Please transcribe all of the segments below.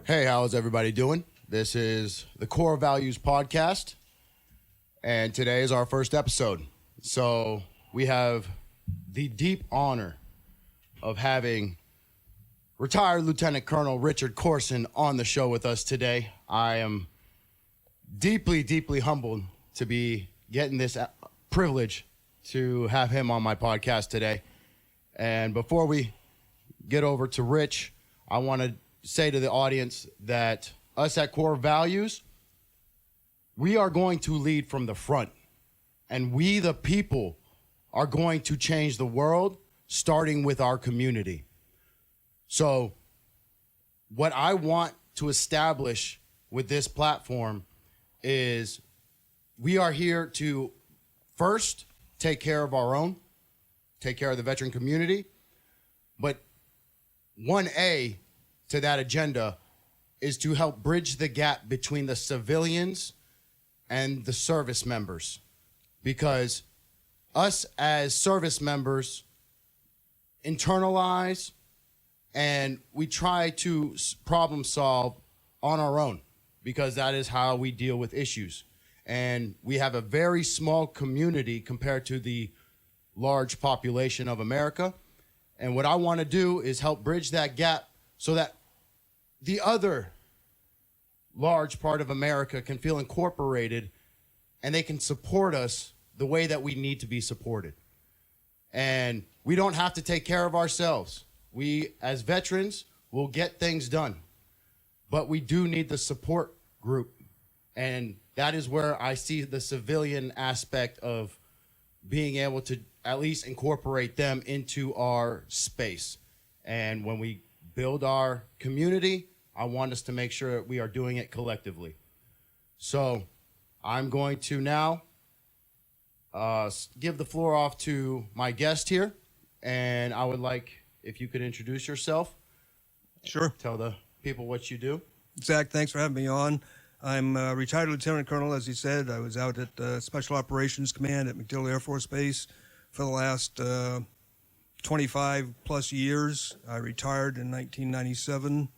Hey, how's everybody doing? This is the Core Values Podcast, and today is our first episode. So we have the deep honor of having Retired Lieutenant Colonel Richard Corson on the show with us today. I am deeply, deeply humbled to be getting this privilege to have him on my podcast today. And before we get over to Rich, I want to say to the audience that us at Core Values, we are going to lead from the front. And we, the people, are going to change the world, starting with our community. So what I want to establish with this platform is we are here to first take care of our own, take care of the veteran community. But 1A to that agenda is to help bridge the gap between the civilians and the service members. Because us as service members internalize and we try to problem solve on our own, because that is how we deal with issues. And we have a very small community compared to the large population of America. And what I want to do is help bridge that gap so that the other large part of America can feel incorporated and they can support us the way that we need to be supported. And we don't have to take care of ourselves. We, as veterans, will get things done. But we do need the support group. And that is where I see the civilian aspect of being able to at least incorporate them into our space. And when we build our community, I want us to make sure that we are doing it collectively. So I'm going to now give the floor off to my guest here. And I would like if you could introduce yourself. Sure. Tell the people what you do. Zach, thanks for having me on. I'm a retired lieutenant colonel, as you said. I was out at Special Operations Command at MacDill Air Force Base for the last 25 plus years. I retired in 1997,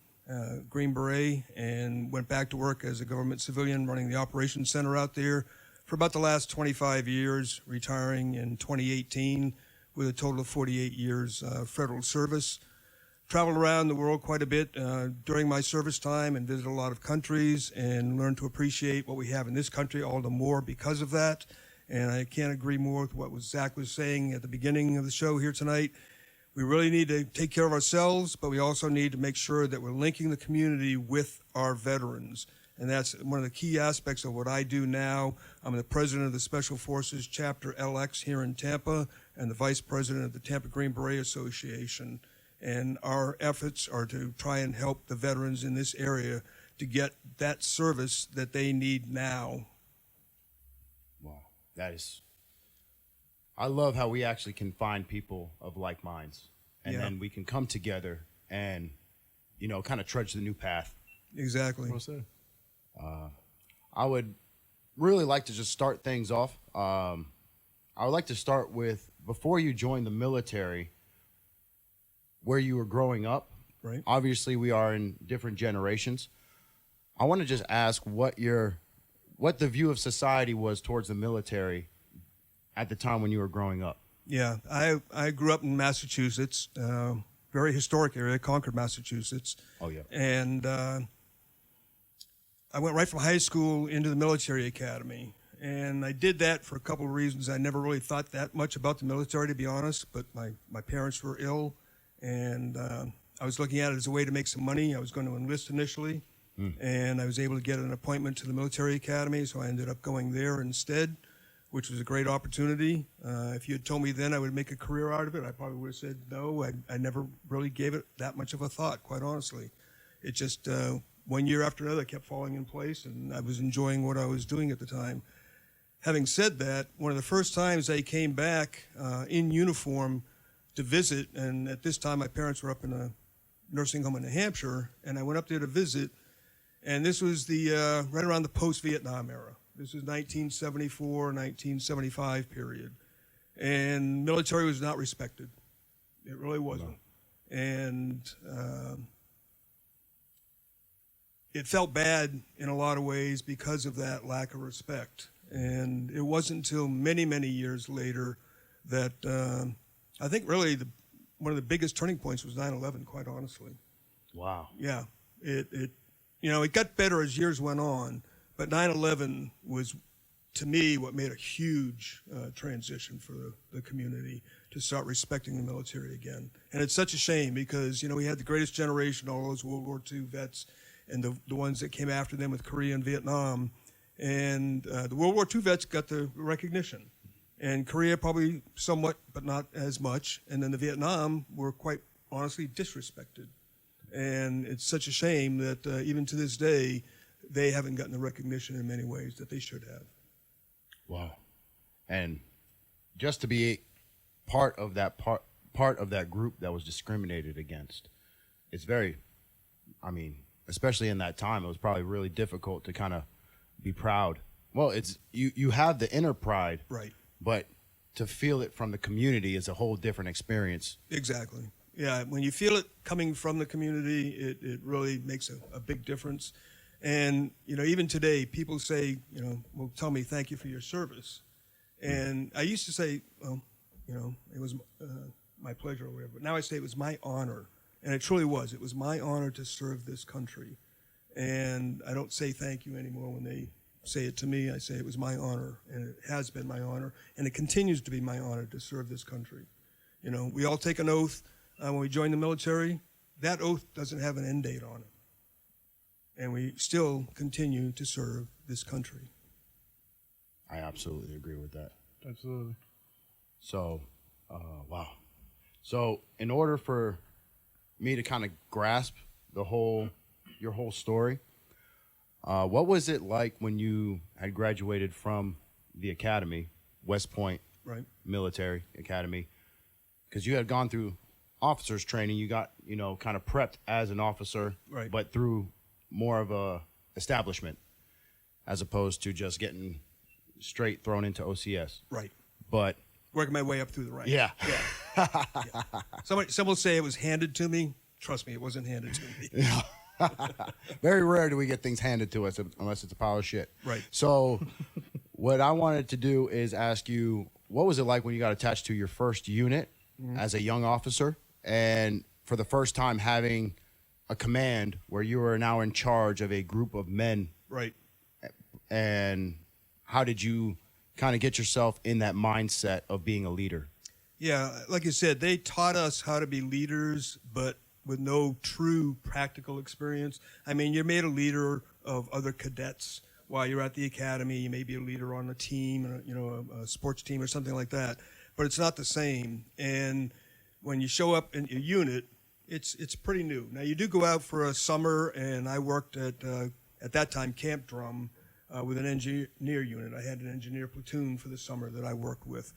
Green Beret, and went back to work as a government civilian running the operations center out there for about the last 25 years, retiring in 2018 with a total of 48 years federal service. Traveled around the world quite a bit during my service time and visited a lot of countries and learned to appreciate what we have in this country all the more because of that. And I can't agree more with what Zach was saying at the beginning of the show here tonight. We really need to take care of ourselves, but we also need to make sure that we're linking the community with our veterans. And that's one of the key aspects of what I do now. I'm the president of the Special Forces Chapter LX here in Tampa and the vice president of the Tampa Green Beret Association. And our efforts are to try and help the veterans in this area to get that service that they need now. Wow, I love how we actually can find people of like minds, and then we can come together and, kind of trudge the new path. Exactly. Well said. I would really like to just start things off. I would like to start with, before you joined the military, where you were growing up. Right. Obviously, we are in different generations. I want to just ask what the view of society was towards the military at the time when you were growing up. Yeah, I grew up in Massachusetts, very historic area, Concord, Massachusetts. Oh, yeah. And I went right from high school into the military academy. And I did that for a couple of reasons. I never really thought that much about the military, to be honest, but my parents were ill. And I was looking at it as a way to make some money. I was going to enlist initially, and I was able to get an appointment to the military academy, so I ended up going there instead, which was a great opportunity. If you had told me then I would make a career out of it, I probably would have said no. I never really gave it that much of a thought, quite honestly. It just, one year after another, kept falling in place, and I was enjoying what I was doing at the time. Having said that, one of the first times I came back in uniform to visit, and at this time my parents were up in a nursing home in New Hampshire, and I went up there to visit, and this was the right around the post-Vietnam era. This was 1974, 1975 period, and military was not respected. It really wasn't. No. And it felt bad in a lot of ways because of that lack of respect. And it wasn't until many, many years later that I think really one of the biggest turning points was 9/11, quite honestly. Wow. Yeah, it got better as years went on, but 9/11 was, to me, what made a huge transition for the community to start respecting the military again. And it's such a shame because, we had the greatest generation, all those World War II vets, and the ones that came after them with Korea and Vietnam. And the World War II vets got the recognition. And Korea probably somewhat, but not as much. And then the Vietnam were quite honestly disrespected. And it's such a shame that even to this day, they haven't gotten the recognition in many ways that they should have. Wow. And just to be part of that group that was discriminated against, it's very, especially in that time, it was probably really difficult to kind of be proud. Well, it's you have the inner pride, right? But to feel it from the community is a whole different experience. Exactly. Yeah, when you feel it coming from the community, it really makes a big difference. And, even today, people say, well, tell me thank you for your service. And I used to say, well, it was my pleasure or whatever. But now I say it was my honor. And it truly was. It was my honor to serve this country. And I don't say thank you anymore when they say it to me. I say it was my honor, and it has been my honor, and it continues to be my honor to serve this country. We all take an oath when we join the military. That oath doesn't have an end date on it. And we still continue to serve this country. I absolutely agree with that. Absolutely. So, wow. So, in order for me to kind of grasp your whole story, what was it like when you had graduated from the academy, West Point Right. Military Academy? Because you had gone through officers training, you got kind of prepped as an officer, Right. but through more of a establishment as opposed to just getting straight thrown into OCS. Right. But Working my way up through the ranks. yeah. Yeah. Some will say it was handed to me. Trust me, it wasn't handed to me. Very rare do we get things handed to us unless it's a pile of shit. Right. So what I wanted to do is ask you, what was it like when you got attached to your first unit as a young officer, and for the first time having a command where you are now in charge of a group of men? Right. And how did you kind of get yourself in that mindset of being a leader? Yeah, like you said, they taught us how to be leaders, but with no true practical experience. You're made a leader of other cadets while you're at the academy. You may be a leader on a team, a sports team or something like that, but it's not the same. And when you show up in your unit, it's pretty new. Now, you do go out for a summer, and I worked at that time, Camp Drum, with an engineer unit. I had an engineer platoon for the summer that I worked with.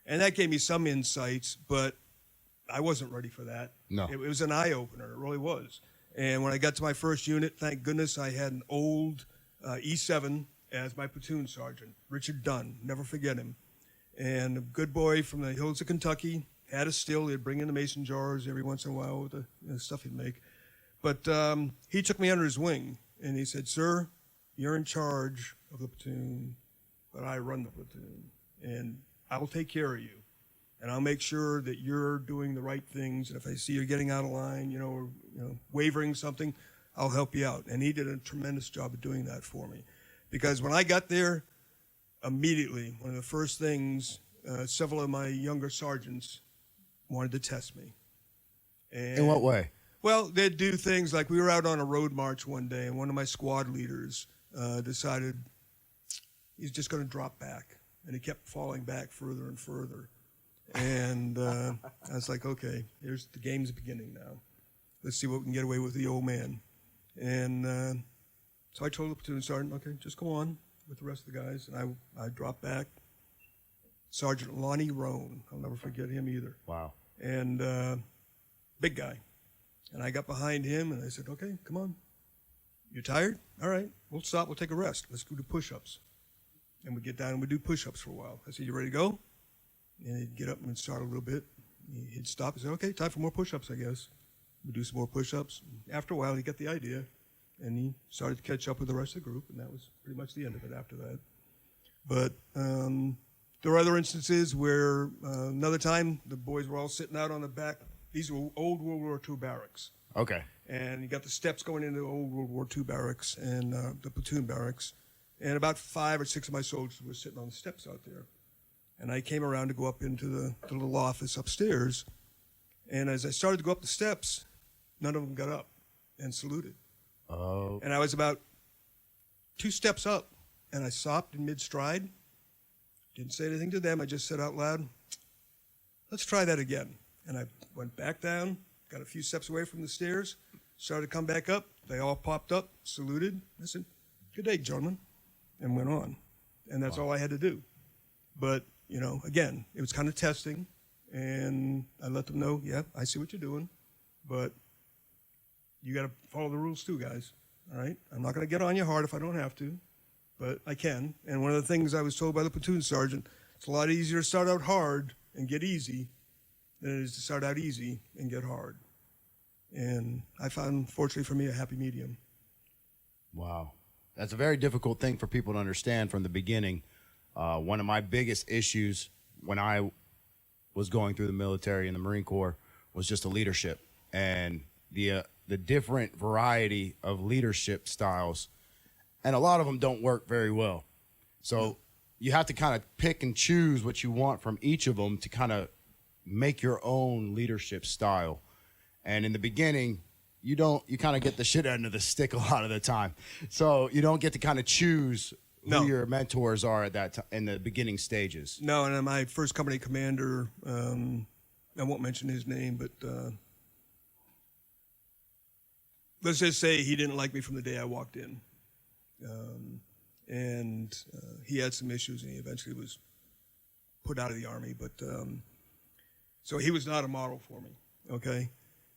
And that gave me some insights, but I wasn't ready for that. No. It was an eye-opener. It really was. And when I got to my first unit, thank goodness I had an old E7 as my platoon sergeant, Richard Dunn. Never forget him. And a good boy from the hills of Kentucky. Had a still. He'd bring in the mason jars every once in a while with the stuff he'd make. But he took me under his wing, and he said, "Sir, you're in charge of the platoon, but I run the platoon. And I will take care of you. And I'll make sure that you're doing the right things. And if I see you're getting out of line, or wavering something, I'll help you out." And he did a tremendous job of doing that for me. Because when I got there, immediately, one of the first things, several of my younger sergeants wanted to test me. And, In what way? well, they'd do things like, we were out on a road march one day, and one of my squad leaders decided he's just going to drop back. And he kept falling back further and further. And I was like, okay, here's the game's beginning now. Let's see what we can get away with the old man. And so I told the platoon sergeant, okay, just go on with the rest of the guys. And I dropped back. Sergeant Lonnie Roan, I'll never forget him either. Wow. And big guy. And I got behind him, and I said, okay, come on. You tired? All right, we'll stop. We'll take a rest. Let's go do push-ups. And we'd get down and we'd do push-ups for a while. I said, you ready to go? And he'd get up and start a little bit. He'd stop and say, okay, time for more push-ups, I guess. We'd do some more push-ups. After a while, he got the idea. and he started to catch up with the rest of the group, and that was pretty much the end of it after that. But there were other instances where another time the boys were all sitting out on the back. These were old World War II barracks. Okay. And you got the steps going into the old World War II barracks and the platoon barracks. And about 5 or 6 of my soldiers were sitting on the steps out there. And I came around to go up into the little office upstairs. And as I started to go up the steps, none of them got up and saluted. Oh. And I was about 2 steps up, and I stopped in mid-stride. Didn't say anything to them. I just said out loud, let's try that again. And I went back down, got a few steps away from the stairs, started to come back up. They all popped up, saluted. I said, good day, gentlemen, and went on. And that's all I had to do. But, you know, again, it was kind of testing, and I let them know, yeah, I see what you're doing, but you got to follow the rules too, guys, all right? I'm not going to get on you hard if I don't have to, but I can. And one of the things I was told by the platoon sergeant, it's a lot easier to start out hard and get easy than it is to start out easy and get hard. And I found, fortunately for me, a happy medium. Wow. That's a very difficult thing for people to understand from the beginning. One of my biggest issues when I was going through the military and the Marine Corps was just the leadership and the different variety of leadership styles. And a lot of them don't work very well. So you have to kind of pick and choose what you want from each of them to kind of make your own leadership style. And in the beginning, you kind of get the shit end of the stick a lot of the time. So you don't get to kind of choose who your mentors are at that time in the beginning stages. No, and my first company commander, I won't mention his name, but let's just say he didn't like me from the day I walked in. And he had some issues, and he eventually was put out of the Army. But so he was not a model for me, okay?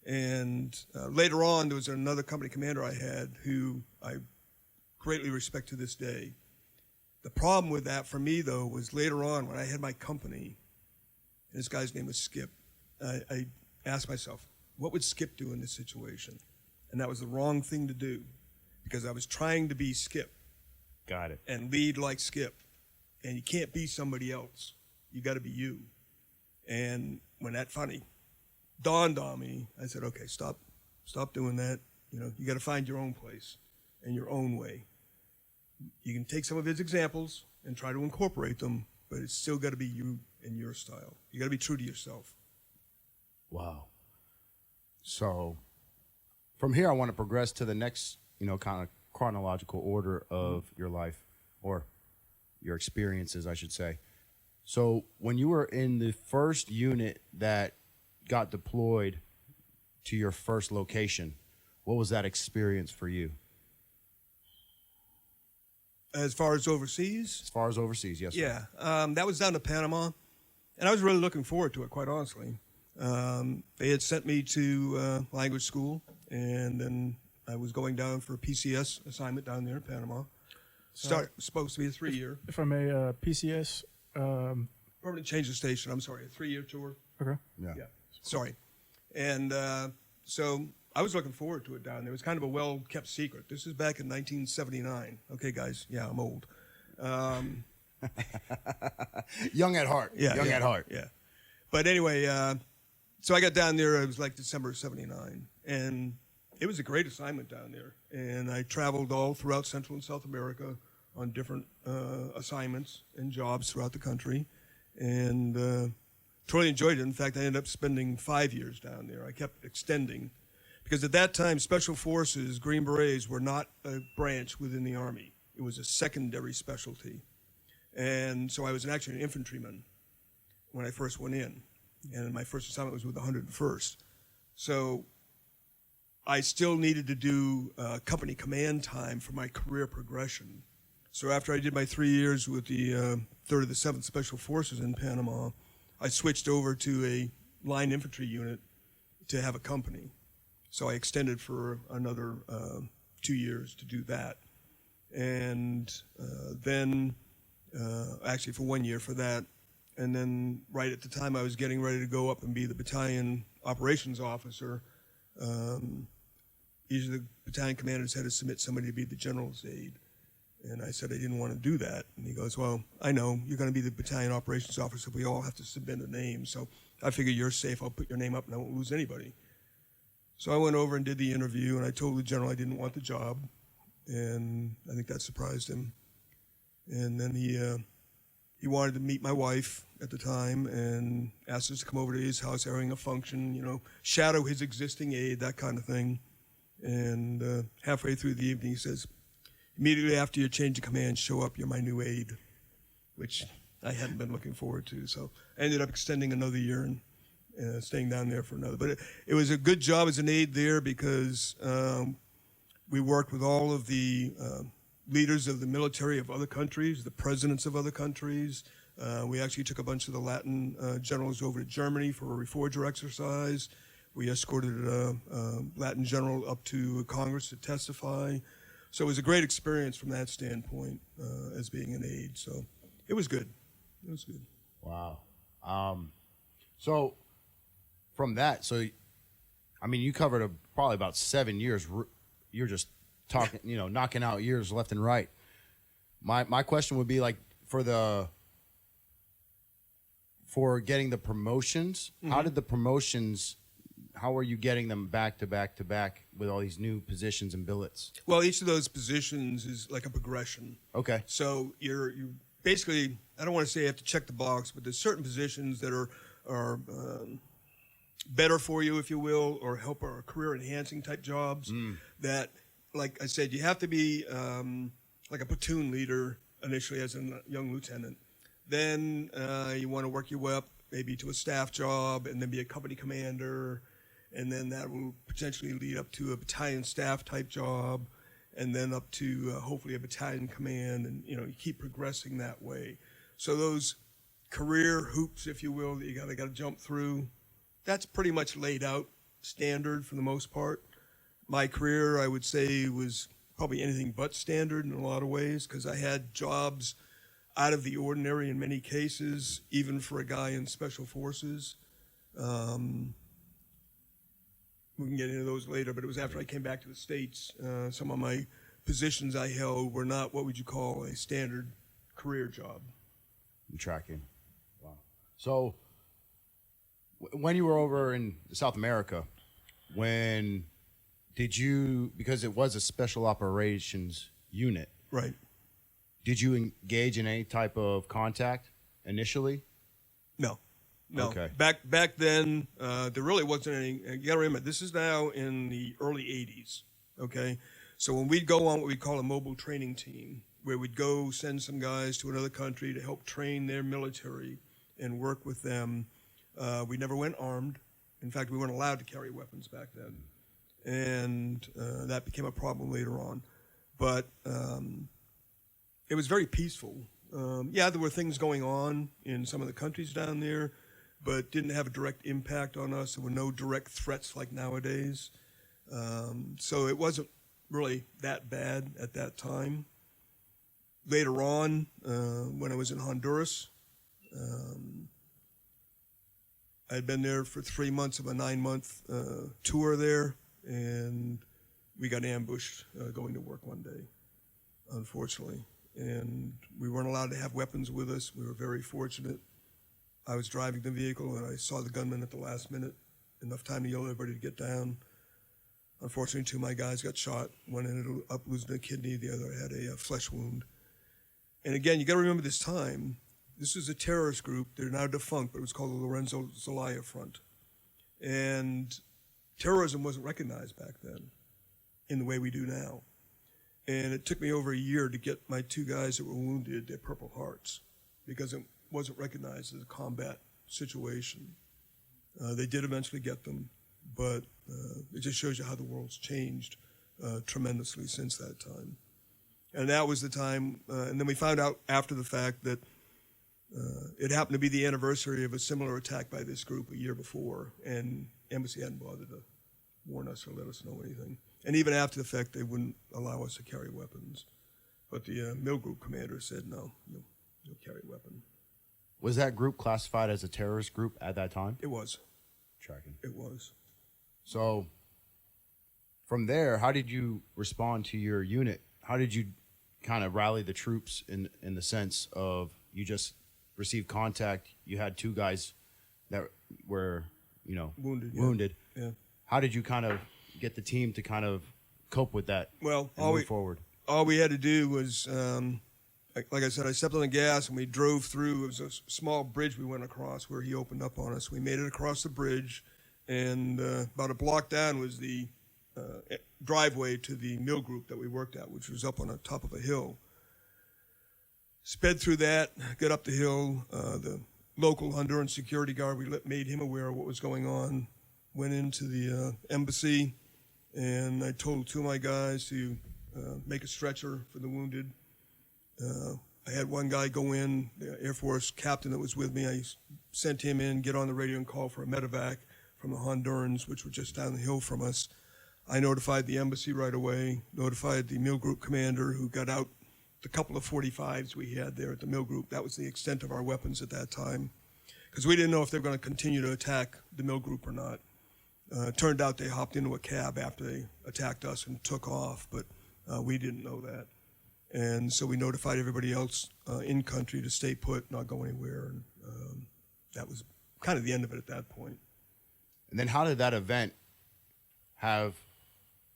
And later on, there was another company commander I had who I greatly respect to this day. The problem with that for me, though, was later on when I had my company, and this guy's name was Skip, I asked myself, what would Skip do in this situation? And that was the wrong thing to do because I was trying to be Skip. Got it. And lead like Skip. And you can't be somebody else. You got to be you. And when that finally dawned on me, I said, okay, stop doing that. You know, you got to find your own place and your own way. You can take some of his examples and try to incorporate them, but it's still got to be you and your style. You got to be true to yourself. Wow. So from here, I want to progress to the next, kind of chronological order of your life or your experiences, I should say. So when you were in the first unit that got deployed to your first location, what was that experience for you? As far as overseas? As far as overseas, yes. Yeah, that was down to Panama, and I was really looking forward to it, quite honestly. They had sent me to language school, and then I was going down for a PCS assignment down there in Panama. Supposed to be a 3-year. If I may, PCS. Permanent change of station, I'm sorry, a 3-year tour. Okay. Yeah. Sorry. And so I was looking forward to it down there. It was kind of a well-kept secret. This is back in 1979. Okay, guys, yeah, I'm old. Young at heart. Yeah, Young at heart. Yeah. But anyway, so I got down there, it was like December of 79. And it was a great assignment down there. And I traveled all throughout Central and South America on different assignments and jobs throughout the country. And truly enjoyed it. In fact, I ended up spending 5 years down there. I kept extending. Because at that time, Special Forces, Green Berets, were not a branch within the Army. It was a secondary specialty. And so I was actually an infantryman when I first went in. And my first assignment was with the 101st. So I still needed to do company command time for my career progression. So after I did my 3 years with the 3rd of the 7th Special Forces in Panama, I switched over to a line infantry unit to have a company. So I extended for another 2 years to do that. And then, actually for 1 year for that. And then right at the time I was getting ready to go up and be the battalion operations officer, each of the battalion commanders had to submit somebody to be the general's aide. And I said I didn't want to do that. And he goes, well, I know, you're going to be the battalion operations officer. We all have to submit a name. So I figure you're safe. I'll put your name up and I won't lose anybody. So I went over and did the interview, and I told the general I didn't want the job. And I think that surprised him. And then he wanted to meet my wife at the time and asked us to come over to his house having a function, you know, shadow his existing aide, that kind of thing. And halfway through the evening, he says, immediately after your change of command, show up, you're my new aide, which I hadn't been looking forward to. So I ended up extending another year and staying down there for another. But it was a good job as an aide there because we worked with all of the leaders of the military of other countries, the presidents of other countries. We actually took a bunch of the Latin generals over to Germany for a reforger exercise. We escorted a Latin general up to Congress to testify. So it was a great experience from that standpoint as being an aide. So it was good. It was good. Wow. So from that, so I mean, you covered probably about 7 years. You're just talking, you know, knocking out years left and right. My question would be like for getting the promotions. Mm-hmm. How did the promotions? How are you getting them back to back to back with all these new positions and billets? Well, each of those positions is like a progression. Okay. So you're basically, I don't want to say you have to check the box, but there's certain positions that are better for you, if you will, or help our career enhancing type jobs that, like I said, you have to be like a platoon leader initially as a young lieutenant. Then you want to work your way up maybe to a staff job and then be a company commander. And then that will potentially lead up to a battalion staff type job, and then up to hopefully a battalion command, and you keep progressing that way. So those career hoops, if you will, that you got to jump through, that's pretty much laid out standard for the most part. My career, I would say, was probably anything but standard in a lot of ways because I had jobs out of the ordinary in many cases, even for a guy in special forces. We can get into those later, but it was after I came back to the States. Some of my positions I held were not what would you call a standard career job. I'm tracking. Wow. So when you were over in South America, when did you, because it was a special operations unit. Right. Did you engage in any type of contact initially? No. Okay. Back then, there really wasn't any. You got to remember, this is now in the early 80s, okay? So when we'd go on what we call a mobile training team, where we'd go send some guys to another country to help train their military and work with them, we never went armed. In fact, we weren't allowed to carry weapons back then. And that became a problem later on. But it was very peaceful. Yeah, there were things going on in some of the countries down there, but didn't have a direct impact on us. There were no direct threats like nowadays. So it wasn't really that bad at that time. Later on, when I was in Honduras, I'd been there for 3 months of a 9-month tour there, and we got ambushed going to work one day, unfortunately. And we weren't allowed to have weapons with us. We were very fortunate. I was driving the vehicle, and I saw the gunman at the last minute, enough time to yell at everybody to get down. Unfortunately, 2 of my guys got shot. One ended up losing a kidney. The other had a flesh wound. And again, you got to remember this time. This is a terrorist group. They're now defunct, but it was called the Lorenzo Zelaya Front. And terrorism wasn't recognized back then in the way we do now. And it took me over a year to get my 2 guys that were wounded their Purple Hearts because it wasn't recognized as a combat situation. They did eventually get them, but it just shows you how the world's changed tremendously since that time. And that was the time, and then we found out after the fact that it happened to be the anniversary of a similar attack by this group a year before, and embassy hadn't bothered to warn us or let us know anything. And even after the fact, they wouldn't allow us to carry weapons. But the mill group commander said, no, you'll carry a weapon. Was that group classified as a terrorist group at that time? It was. Tracking. It was. So from there, how did you respond to your unit? How did you kind of rally the troops in the sense of you just received contact, you had two guys that were, wounded. Yeah. How did you kind of get the team to kind of cope with that? Well, and move forward? All we had to do was, like I said, I stepped on the gas and we drove through. It was a small bridge we went across where he opened up on us. We made it across the bridge, and about a block down was the driveway to the mill group that we worked at, which was up on the top of a hill. Sped through that, got up the hill. The local Honduran security guard, we made him aware of what was going on. Went into the embassy, and I told two of my guys to make a stretcher for the wounded. I had one guy go in, the Air Force captain that was with me. I sent him in, get on the radio and call for a medevac from the Hondurans, which were just down the hill from us. I notified the embassy right away, notified the mill group commander, who got out the couple of 45s we had there at the mill group. That was the extent of our weapons at that time, because we didn't know if they were going to continue to attack the mill group or not. Turned out they hopped into a cab after they attacked us and took off, but we didn't know that. And so we notified everybody else in country to stay put, not go anywhere. And that was kind of the end of it at that point. And then how did that event have,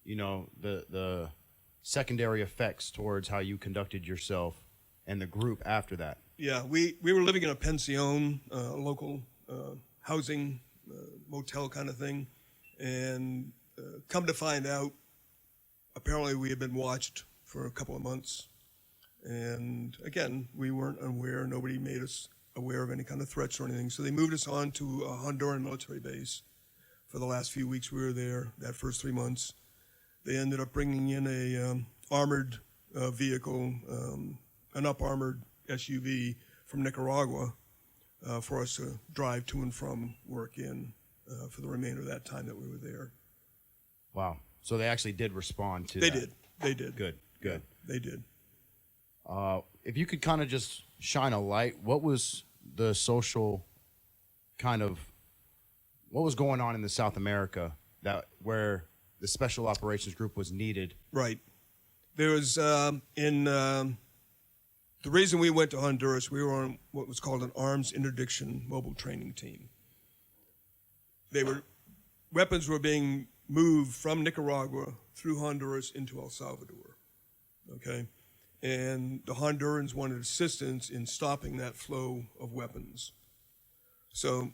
the secondary effects towards how you conducted yourself and the group after that? Yeah, we were living in a pension, a local housing motel kind of thing. And come to find out, apparently we had been watched for a couple of months. And again, we weren't aware. Nobody made us aware of any kind of threats or anything. So they moved us on to a Honduran military base for the last few weeks we were there, that first 3 months. They ended up bringing in a armored vehicle, an up-armored SUV from Nicaragua for us to drive to and from work in for the remainder of that time that we were there. Wow. So they actually did respond to that. They did. Good. Yeah, they did. If you could kind of just shine a light, what was the social what was going on in the South America where the Special Operations Group was needed? Right. There was, the reason we went to Honduras, we were on what was called an arms interdiction mobile training team. Weapons were being moved from Nicaragua through Honduras into El Salvador. Okay? And the Hondurans wanted assistance in stopping that flow of weapons. So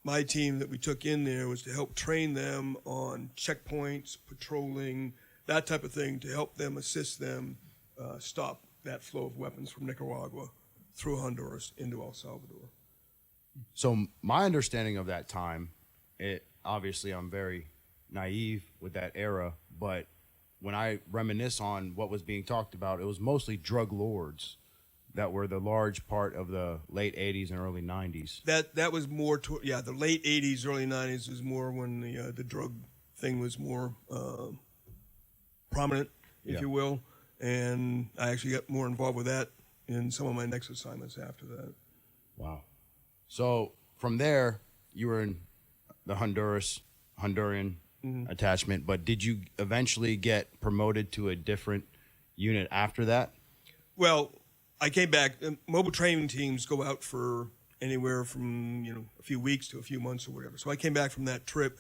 my team that we took in there was to help train them on checkpoints, patrolling, that type of thing, to help them, assist them stop that flow of weapons from Nicaragua through Honduras into El Salvador. So my understanding of that time, obviously I'm very naive with that era, but when I reminisce on what was being talked about, it was mostly drug lords that were the large part of the late 80s and early 90s. That was more, the late 80s, early 90s was more when the drug thing was more prominent, if you will. And I actually got more involved with that in some of my next assignments after that. Wow. So from there, you were in the Honduran attachment, but did you eventually get promoted to a different unit after that? Well, I came back. Mobile training teams go out for anywhere from a few weeks to a few months or whatever. So I came back from that trip,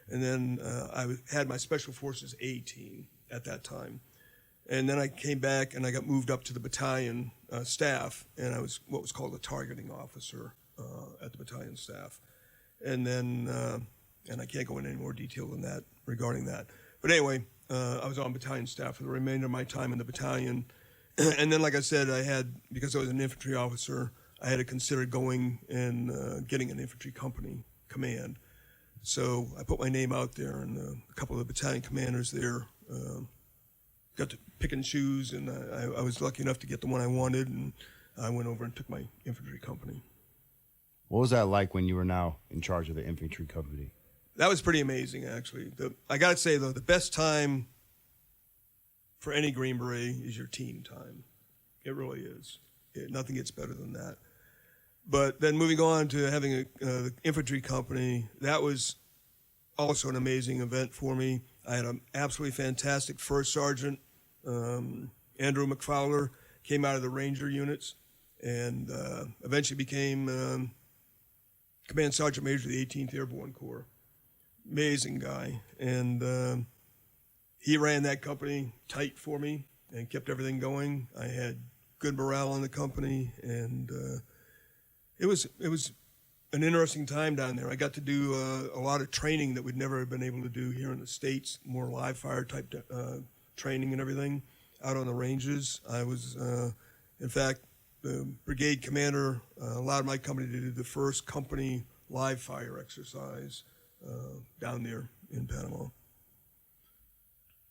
and then I had my Special Forces A team at that time. And then I came back and I got moved up to the battalion staff, and I was what was called a targeting officer at the battalion staff. And then, and I can't go into any more detail than that regarding that. But anyway, I was on battalion staff for the remainder of my time in the battalion. And then, like I said, because I was an infantry officer, I had to consider going and getting an infantry company command. So I put my name out there, and a couple of the battalion commanders there got to pick and choose, and I was lucky enough to get the one I wanted, and I went over and took my infantry company. What was that like when you were now in charge of the infantry company? That was pretty amazing, actually. I got to say, though, the best time for any Green Beret is your team time. It really is. Nothing gets better than that. But then moving on to having the infantry company, that was also an amazing event for me. I had an absolutely fantastic first sergeant, Andrew McFowler, came out of the Ranger units and eventually became Command Sergeant Major of the 18th Airborne Corps. Amazing guy. And he ran that company tight for me and kept everything going. I had good morale in the company, and it was an interesting time down there. I got to do a lot of training that we'd never been able to do here in the States, more live fire type training and everything out on the ranges. I was, in fact, the brigade commander allowed my company to do the first company live fire exercise down there in Panama.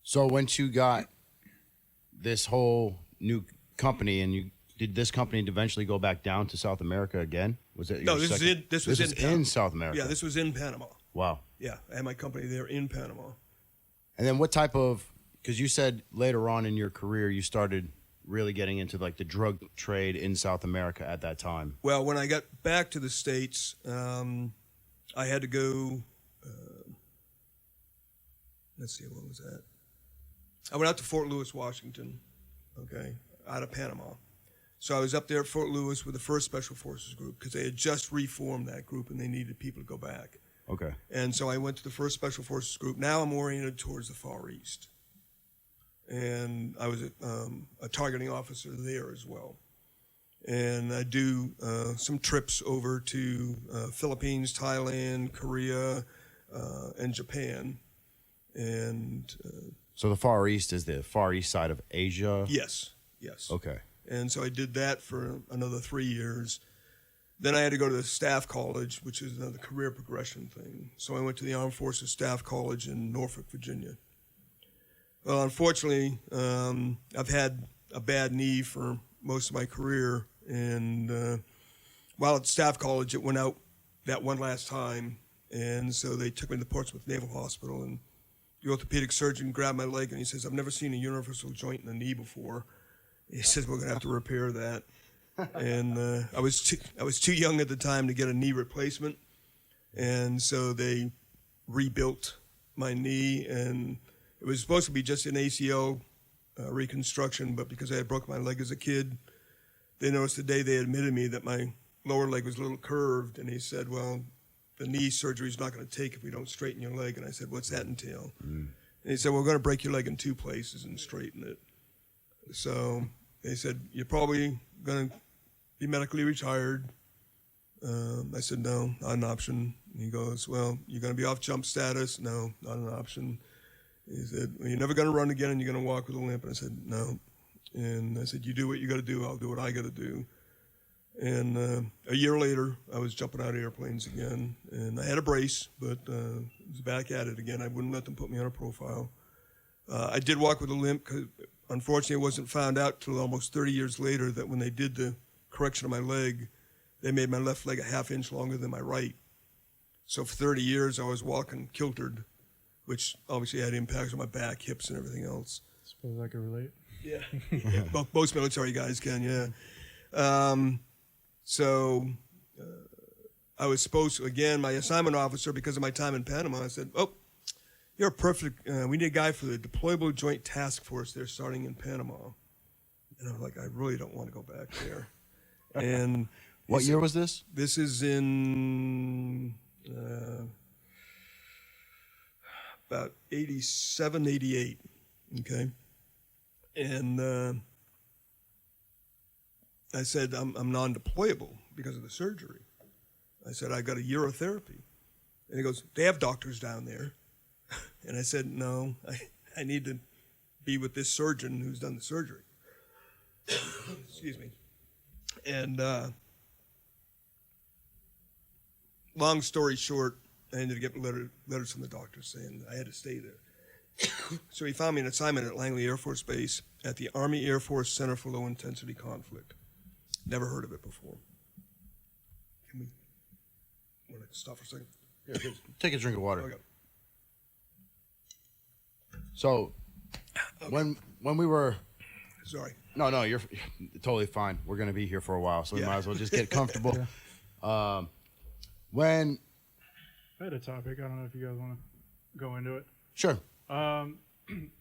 So once you got this whole new company, and did this company eventually go back down to South America again? Was it? No, this was in South America. Yeah, this was in Panama. Wow. Yeah, I had my company there in Panama. And then what type of? Because you said later on in your career you started really getting into like the drug trade in South America at that time. Well, when I got back to the States, I had to go. Let's see, what was that? I went out to Fort Lewis, Washington, okay, out of Panama. So I was up there at Fort Lewis with the 1st Special Forces Group because they had just reformed that group and they needed people to go back. Okay. And so I went to the 1st Special Forces Group. Now I'm oriented towards the Far East. And I was a targeting officer there as well. And I do some trips over to Philippines, Thailand, Korea, and Japan. And so the Far East is the Far East side of Asia? yes. Okay. And so I did that for another 3 years. Then I had to go to the Staff College, which is another career progression thing. So I went to the Armed Forces Staff College in Norfolk, Virginia. Well, unfortunately, I've had a bad knee for most of my career. And while at Staff College, it went out that one last time. And so they took me to Portsmouth Naval Hospital, and the orthopedic surgeon grabbed my leg and he says, "I've never seen a universal joint in the knee before." He says, "We're going to have to repair that." And I was too young at the time to get a knee replacement. And so they rebuilt my knee, and it was supposed to be just an ACL reconstruction, but because I had broken my leg as a kid, they noticed the day they admitted me that my lower leg was a little curved, and he said, "Well, the knee surgery is not going to take if we don't straighten your leg." And I said, "What's that entail?" And he said, "We're going to break your leg in 2 places and straighten it." So they said, "You're probably going to be medically retired." I said, "No, not an option." And he goes, "Well, you're going to be off jump status." "No, not an option." He said, "Well, you're never going to run again and you're going to walk with a limp." And I said, "No." And I said, "You do what you got to do, I'll do what I got to do." And a year later, I was jumping out of airplanes again, and I had a brace, but I was back at it again. I wouldn't let them put me on a profile. I did walk with a limp, because unfortunately it wasn't found out till almost 30 years later that when they did the correction of my leg, they made my left leg a ½ inch longer than my right. So for 30 years, I was walking kiltered, which obviously had impacts on my back, hips, and everything else. Suppose I could relate. Yeah, yeah. Most military guys can, yeah. So I was supposed to, again, my assignment officer, because of my time in Panama, I said, "Oh, you're perfect. We need a guy for the Deployable Joint Task Force. They're starting in Panama." And I was like, "I really don't want to go back there." And what year was this? This is in about 87, 88, okay? And I said, I'm non-deployable because of the surgery. I said, "I got a year of therapy." And he goes, "They have doctors down there." And I said, "No, I need to be with this surgeon who's done the surgery." Excuse me. And long story short, I ended up getting letters from the doctor saying I had to stay there. So he found me an assignment at Langley Air Force Base at the Army Air Force Center for Low Intensity Conflict. Never heard of it before. Can we want to stop for a second? Here, take a drink of water. Okay. So when we were Sorry. No, you're totally fine. We're going to be here for a while, so we might as well just get comfortable. Yeah. When I had a topic. I don't know if you guys want go into it. Sure.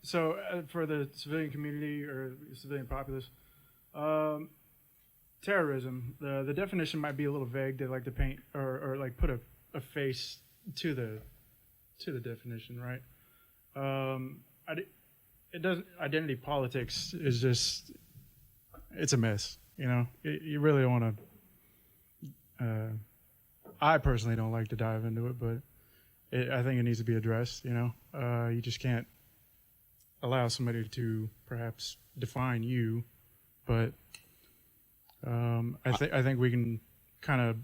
So for the civilian community or civilian populace, terrorism, the definition might be a little vague. They like to paint or like put a face to the definition, right? It doesn't. Identity politics is just, it's a mess. You know, you really don't want to. I personally don't like to dive into it, but I think it needs to be addressed. You know, you just can't allow somebody to perhaps define you, but I think we can kind of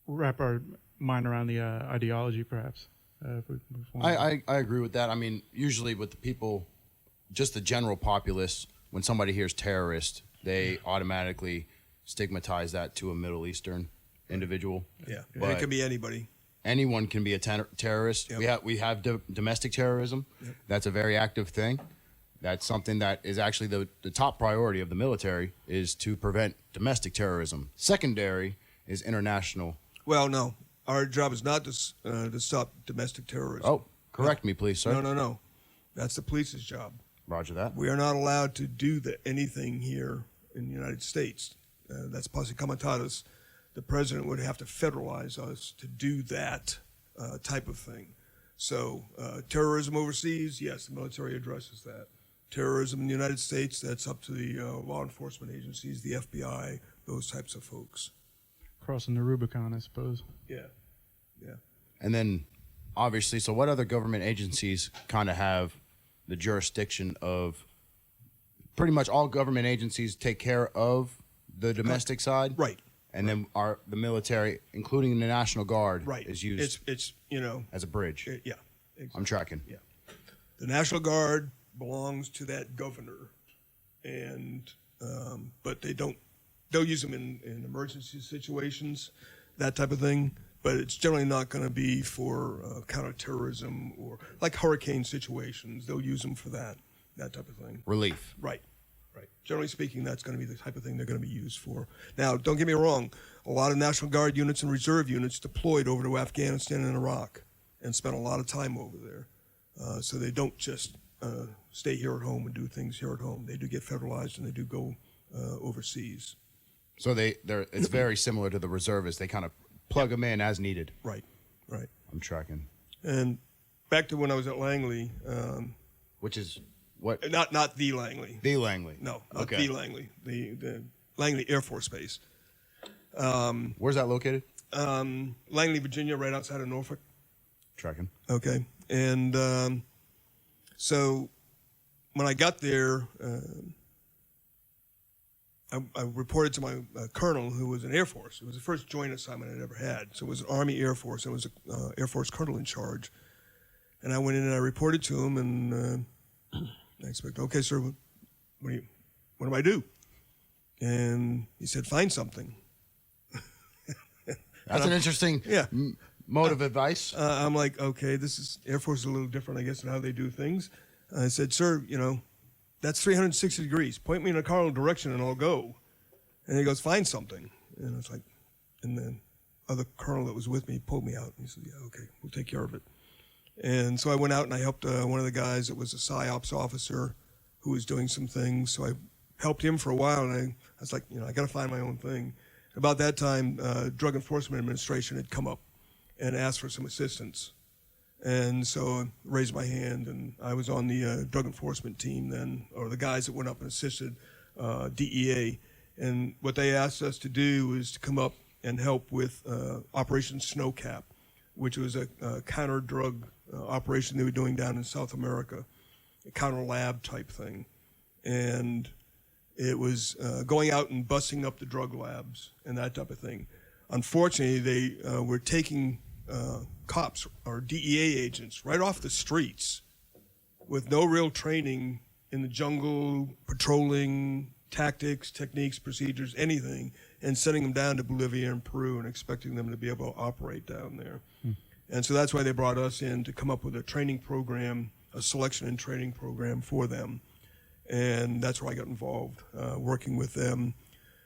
wrap our mind around the ideology, perhaps. If we I agree with that. I mean, usually with the people, just the general populace, when somebody hears terrorist, they automatically stigmatize that to a Middle Eastern individual. Yeah, But it could be anybody. anyone can be a terrorist. Yep. We have domestic terrorism. Yep. That's a very active thing. That's something that is actually the top priority of the military, is to prevent domestic terrorism. Secondary is international. Well, no, our job is not to stop domestic terrorism. Oh, correct me, please, sir. No. That's the police's job. Roger that. We are not allowed to do anything here in the United States. That's posse comitatus. The president would have to federalize us to do that type of thing. So terrorism overseas, yes, the military addresses that. Terrorism in the United States, that's up to the law enforcement agencies, the FBI, those types of folks. crossing the Rubicon, I suppose. Yeah. And then, obviously, so what other government agencies kind of have the jurisdiction of? Pretty much all government agencies take care of the domestic side, Right. And then the military, including the National Guard, Right. is used It's as a bridge. yeah. Exactly. I'm tracking. Yeah. The National Guard belongs to that governor, and but they'll use them in emergency situations, that type of thing. But it's generally not going to be for counterterrorism or like hurricane situations. They'll use them for that type of thing. Relief. Right. Generally speaking, that's going to be the type of thing they're going to be used for. Now, don't get me wrong. A lot of National Guard units and reserve units deployed over to Afghanistan and Iraq and spent a lot of time over there. So they don't just stay here at home and do things here at home. They do get federalized and they do go overseas. So it's very similar to the reservists. They kind of plug them in as needed. Right. I'm tracking. And back to when I was at Langley. Which is what? Not the Langley. The Langley. No, not Okay. the Langley. The Langley Air Force Base. Where's that located? Langley, Virginia, right outside of Norfolk. Tracking. Okay. And so when I got there, I reported to my colonel, who was in Air Force. It was the first joint assignment I'd ever had. So it was an Army Air Force. I was an Air Force colonel in charge. And I went in and I reported to him, and I expected, okay, sir, what do I do? And he said, find something. That's an interesting mode of advice. I'm like, okay, Air Force is a little different, I guess, in how they do things. I said, sir, that's 360 degrees. Point me in a cardinal direction and I'll go. And he goes, find something. And I was like, and the other colonel that was with me pulled me out. And he said, yeah, okay, we'll take care of it. And so I went out and I helped one of the guys that was a PSYOPs officer who was doing some things. So I helped him for a while, and I was like, I got to find my own thing. About that time, Drug Enforcement Administration had come up and asked for some assistance. And so I raised my hand, and I was on the drug enforcement team then, or the guys that went up and assisted DEA. And what they asked us to do was to come up and help with Operation Snowcap, which was a counter-drug operation they were doing down in South America, a counter-lab type thing. And it was going out and busting up the drug labs and that type of thing. Unfortunately, they were taking cops or DEA agents right off the streets with no real training in the jungle, patrolling, tactics, techniques, procedures, anything, and sending them down to Bolivia and Peru and expecting them to be able to operate down there. And so that's why they brought us in to come up with a training program, a selection and training program for them. And that's where I got involved, working with them.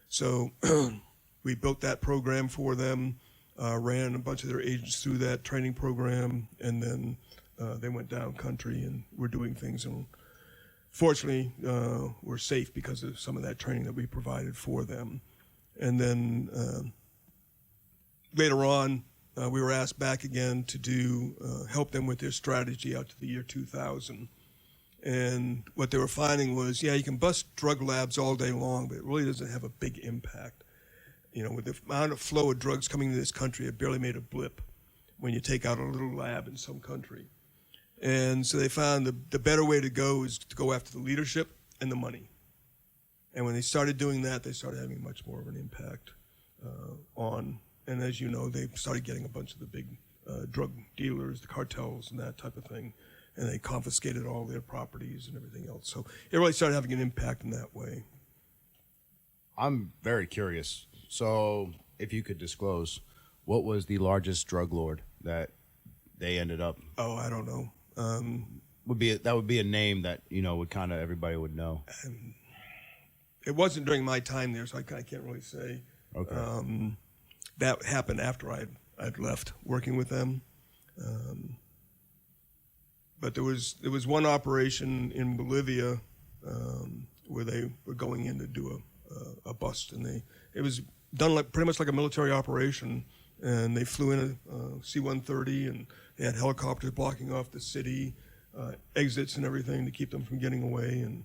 So we built that program for them, ran a bunch of their agents through that training program, and then they went down country and were doing things. And fortunately, we're safe because of some of that training that we provided for them. And then later on, we were asked back again to help them with their strategy out to the year 2000. And what they were finding was, yeah, you can bust drug labs all day long, but it really doesn't have a big impact. With the amount of flow of drugs coming to this country, it barely made a blip when you take out a little lab in some country. And so they found the better way to go is to go after the leadership and the money. And when they started doing that, they started having much more of an impact and as you know, they started getting a bunch of the big drug dealers, the cartels and that type of thing, and they confiscated all their properties and everything else. So it really started having an impact in that way. I'm very curious. So if you could disclose, what was the largest drug lord that they ended up? Oh, I don't know. That would be a name that, would kind of everybody would know. It wasn't during my time there, so I can't really say. Okay. That happened after I'd left working with them. But there was one operation in Bolivia where they were going in to do a bust, and it was done pretty much like a military operation. And they flew in a C-130, and they had helicopters blocking off the city, exits and everything to keep them from getting away, and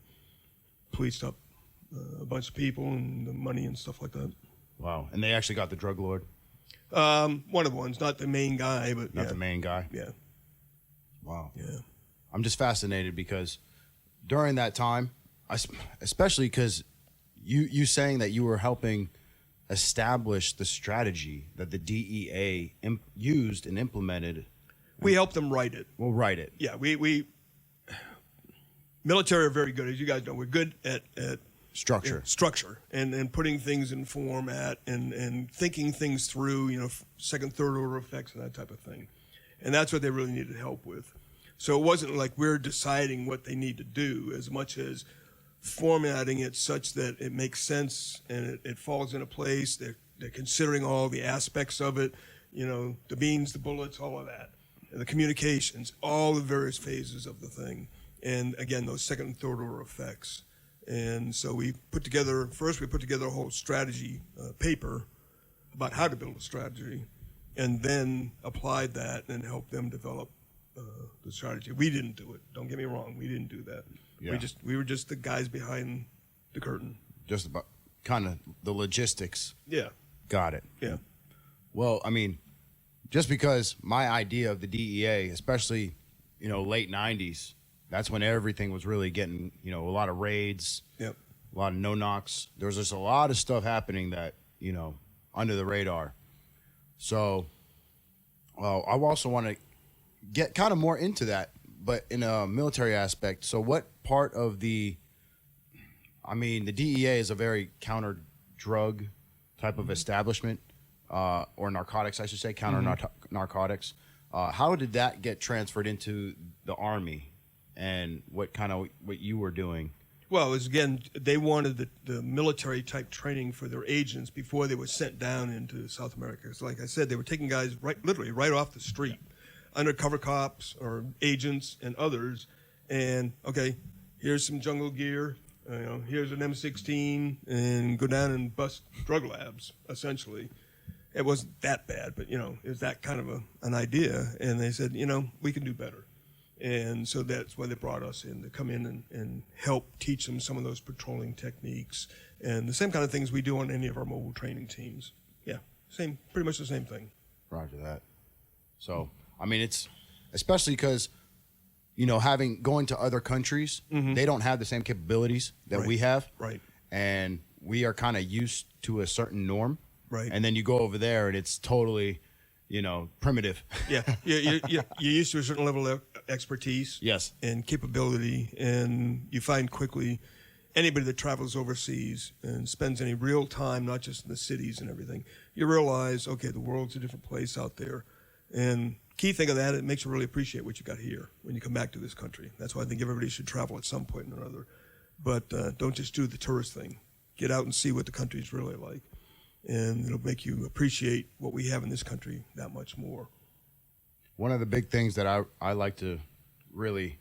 policed up a bunch of people and the money and stuff like that. Wow. And they actually got the drug lord? One of the ones, not the main guy, but Not the main guy? Yeah. Wow. Yeah. I'm just fascinated because during that time, especially because you saying that you were helping establish the strategy that the DEA used and implemented. We helped them write it. We'll write it. Yeah, we military are very good, as you guys know. We're good at structure and putting things in format and thinking things through, second, third order effects and that type of thing. And that's what they really needed help with. So it wasn't like we're deciding what they need to do as much as formatting it such that it makes sense and it falls into place. They're considering all the aspects of it, the beans, the bullets, all of that, and the communications, all the various phases of the thing. And again, those second and third order effects. And so we put together a whole strategy paper about how to build a strategy, and then applied that and helped them develop the strategy. We didn't do it. Don't get me wrong. We didn't do that. Yeah. We were just the guys behind the curtain. Just about kind of the logistics. Yeah. Got it. Yeah. Well, I mean, just because my idea of the DEA, especially, late 90s, that's when everything was really getting, a lot of raids, Yep. a lot of no-knocks. There was just a lot of stuff happening that, under the radar. So, I also want to get kind of more into that, but in a military aspect. So what part of the DEA is a very counter-drug type of establishment, or narcotics, I should say, narcotics. How did that get transferred into the Army, and what you were doing? Well, it was, again, they wanted the military type training for their agents before they were sent down into South America. So like I said, they were taking guys literally right off the street, undercover cops or agents and others, and okay, here's some jungle gear, here's an M16, and go down and bust drug labs, essentially. It wasn't that bad, but, it was that kind of an idea, and they said, we can do better. And so that's why they brought us in, to come in and help teach them some of those patrolling techniques and the same kind of things we do on any of our mobile training teams. Yeah, pretty much the same thing. Roger that. So, it's especially because, going to other countries, they don't have the same capabilities that we have. Right. And we are kind of used to a certain norm. Right. And then you go over there and it's totally, primitive. Yeah. You're used to a certain level of expertise. Yes. And capability. And you find quickly anybody that travels overseas and spends any real time, not just in the cities and everything, you realize, okay, the world's a different place out there. And key thing of that, it makes you really appreciate what you got here when you come back to this country. That's why I think everybody should travel at some point or another. But don't just do the tourist thing. Get out and see what the country's really like. And it'll make you appreciate what we have in this country that much more. one of the big things that I like to really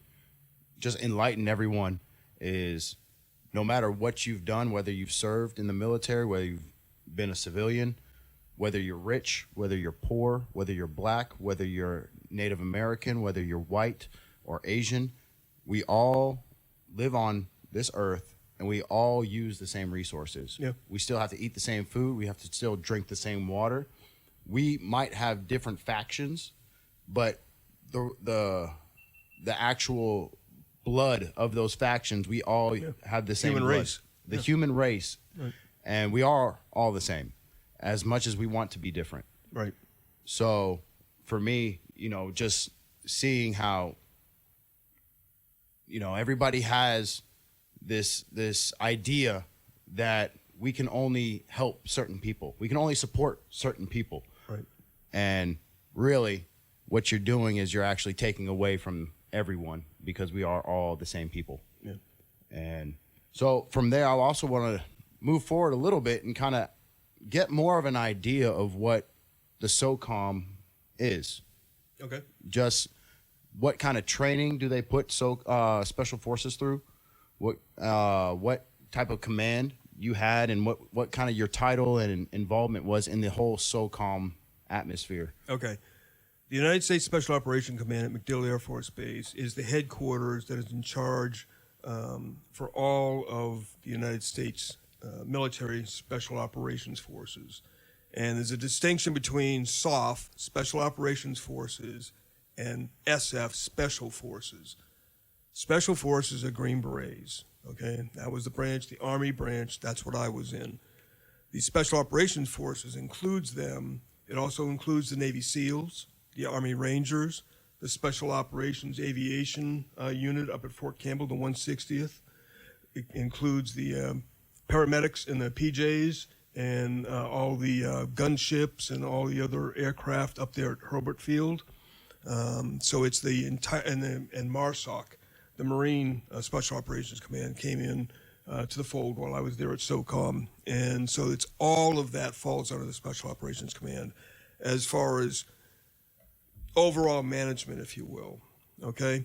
just enlighten everyone is no matter what you've done, whether you've served in the military, whether you've been a civilian, whether you're rich, whether you're poor, whether you're black, whether you're Native American, whether you're white or Asian, we all live on this earth and we all use the same resources. Yeah. We still have to eat the same food. We have to still drink the same water. We might have different factions, but the actual blood of those factions, we all have the same human blood. race. The human race. Right. And we are all the same, as much as we want to be different. Right. So for me, just seeing how, everybody has this idea that we can only help certain people. We can only support certain people. Right. And really what you're doing is you're actually taking away from everyone because we are all the same people. Yeah. And so from there, I'll also want to move forward a little bit and kind of get more of an idea of what the SOCOM is. Okay. Just what kind of training do they put special forces through? What type of command you had, and what kind of your title and involvement was in the whole SOCOM atmosphere? Okay. The United States Special Operations Command at MacDill Air Force Base is the headquarters that is in charge for all of the United States military special operations forces. And there's a distinction between SOF, Special Operations Forces, and SF, Special Forces. Special Forces are Green Berets, okay? That was the branch, the Army branch, that's what I was in. The Special Operations Forces includes them. It also includes the Navy SEALs, the Army Rangers, the Special Operations Aviation Unit up at Fort Campbell, the 160th. It includes the paramedics and the PJs and all the gunships and all the other aircraft up there at Hurlburt Field. So it's the entire, and MARSOC, the Marine Special Operations Command, came in to the fold while I was there at SOCOM. And so it's all of that falls under the Special Operations Command as far as overall management, if you will, okay?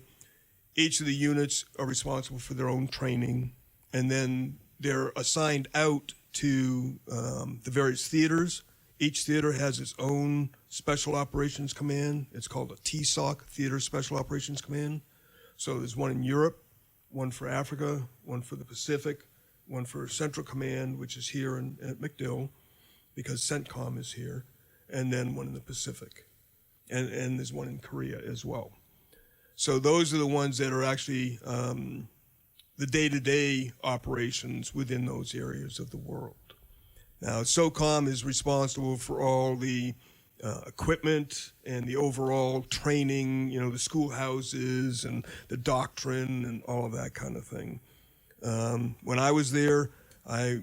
Each of the units are responsible for their own training, and then they're assigned out to the various theaters. Each theater has its own Special Operations Command. It's called a TSOC, Theater Special Operations Command. So there's one in Europe, one for Africa, one for the Pacific, one for Central Command, which is here at MacDill, because CENTCOM is here, and then one in the Pacific. And there's one in Korea as well. So those are the ones that are actually the day-to-day operations within those areas of the world. Now, SOCOM is responsible for all the equipment and the overall training, the schoolhouses and the doctrine and all of that kind of thing. When I was there, the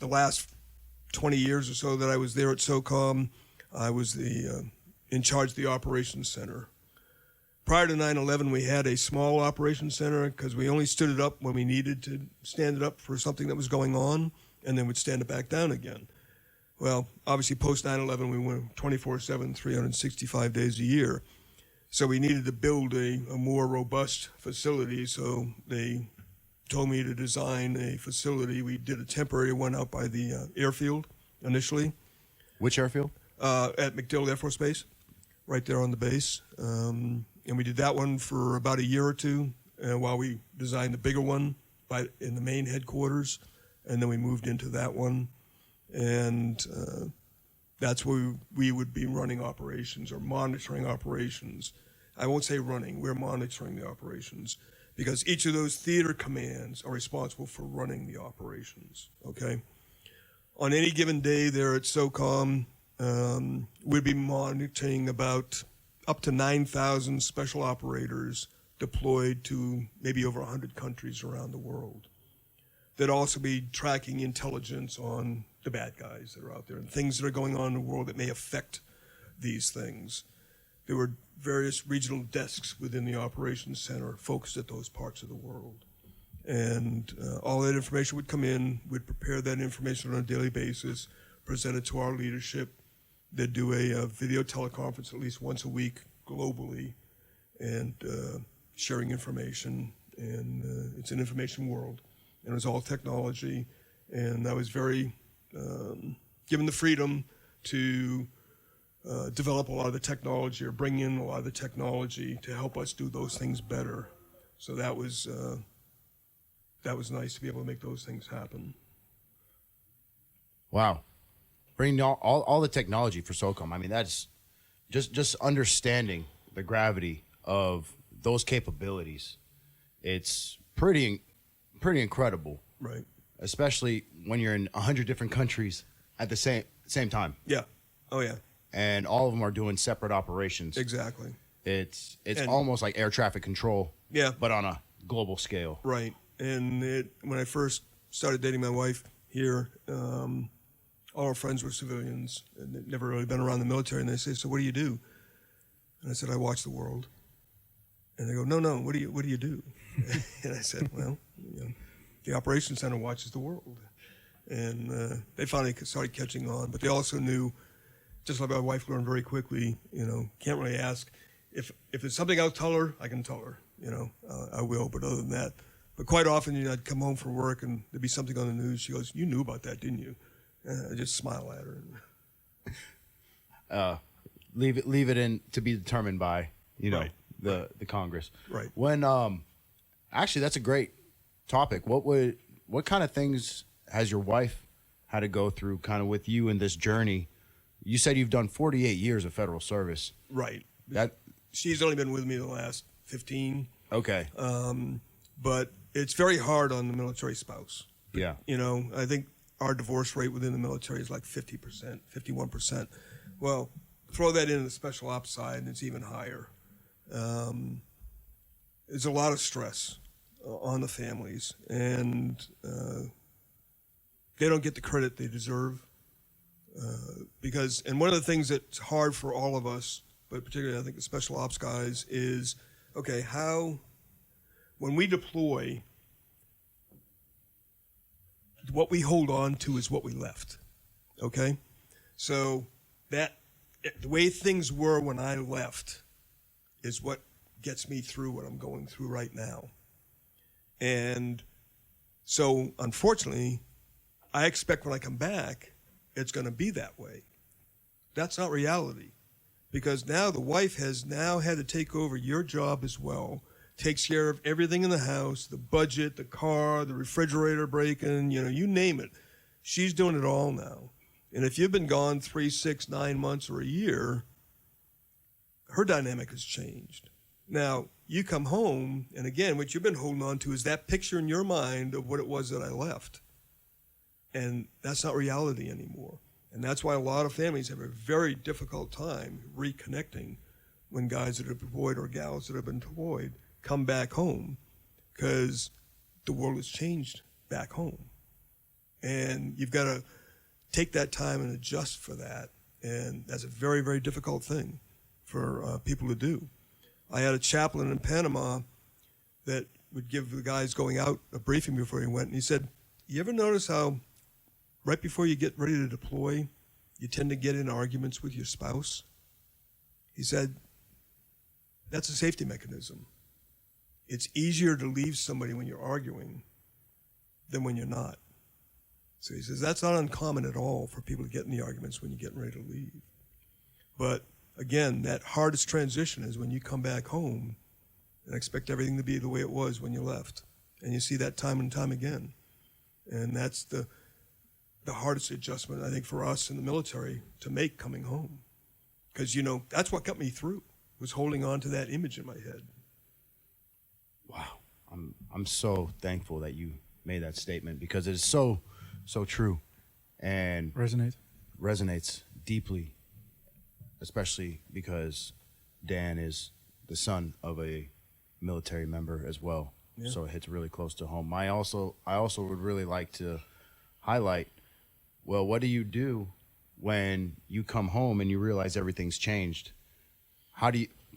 last 20 years or so that I was there at SOCOM, I was in charge of the operations center. Prior to 9/11, we had a small operations center because we only stood it up when we needed to stand it up for something that was going on, and then we'd stand it back down again. Well, obviously post 9/11, we went 24/7, 365 days a year. So we needed to build a more robust facility, so they told me to design a facility. We did a temporary one out by the airfield initially. Which airfield? At MacDill Air Force Base, right there on the base. And we did that one for about a year or two while we designed the bigger one in the main headquarters. And then we moved into that one. And that's where we would be running operations or monitoring operations. I won't say running, we're monitoring the operations because each of those theater commands are responsible for running the operations, okay? On any given day there at SOCOM, we'd be monitoring about up to 9,000 special operators deployed to maybe over 100 countries around the world. They'd also be tracking intelligence on the bad guys that are out there and things that are going on in the world that may affect these things. There were various regional desks within the operations center focused at those parts of the world. And all that information would come in, we'd prepare that information on a daily basis, present it to our leadership. They'd do a video teleconference at least once a week, globally and sharing information. And it's an information world, and it was all technology. And I was very given the freedom to develop a lot of the technology or bring in a lot of the technology to help us do those things better. So that was nice to be able to make those things happen. Wow. Bringing all the technology for SOCOM. I mean, that's just understanding the gravity of those capabilities. It's pretty incredible. Right. Especially when you're in 100 different countries at the same time. Yeah. Oh, yeah. And all of them are doing separate operations. Exactly. It's almost like air traffic control. Yeah. But on a global scale. Right. And when I first started dating my wife here, all our friends were civilians and they'd never really been around the military. And they say, "So what do you do?" And I said, "I watch the world." And they go, "No, what do you do?" And I said, "Well, the operations center watches the world." And they finally started catching on, but they also knew, just like my wife learned very quickly, can't really ask. If there's something I'll tell her, I can tell her, I will, but other than that. But quite often, I'd come home from work and there'd be something on the news. She goes, "You knew about that, didn't you?" And I just smile at her. Leave it in to be determined by, Right. the Congress. Right. When actually that's a great topic. What kind of things has your wife had to go through kind of with you in this journey? You said you've done 48 years of federal service. Right. That She's only been with me the last 15. okay. But it's very hard on the military spouse. Yeah. I think our divorce rate within the military is like 50%, 51%. Well, throw that into the special ops side, and it's even higher. There's a lot of stress on the families, and they don't get the credit they deserve. And one of the things that's hard for all of us, but particularly I think the special ops guys, is, okay, when we deploy, what we hold on to is what we left, okay? So the way things were when I left is what gets me through what I'm going through right now. And so, unfortunately, I expect when I come back, it's going to be that way. That's not reality, because now the wife has now had to take over your job as well, takes care of everything in the house, the budget, the car, the refrigerator breaking, you name it. She's doing it all now. And if you've been gone 3, 6, 9 months or a year, her dynamic has changed. Now, you come home, and again, what you've been holding on to is that picture in your mind of what it was that I left. And that's not reality anymore. And that's why a lot of families have a very difficult time reconnecting when guys that are deployed or gals that have been deployed come back home, because the world has changed back home. And you've got to take that time and adjust for that. And that's a very, very difficult thing for people to do. I had a chaplain in Panama that would give the guys going out a briefing before he went, and he said, "You ever notice how right before you get ready to deploy, you tend to get in arguments with your spouse?" He said, "That's a safety mechanism. It's easier to leave somebody when you're arguing than when you're not." So he says, that's not uncommon at all for people to get in the arguments when you're getting ready to leave. But again, that hardest transition is when you come back home and expect everything to be the way it was when you left. And you see that time and time again. And that's the hardest adjustment, I think, for us in the military to make coming home. Because, that's what got me through, was holding on to that image in my head. Wow. I'm so thankful that you made that statement, because it is so true and resonates deeply, especially because Dan is the son of a military member as well. Yeah. So it hits really close to home. I also would really like to highlight, well, what do you do when you come home and you realize everything's changed?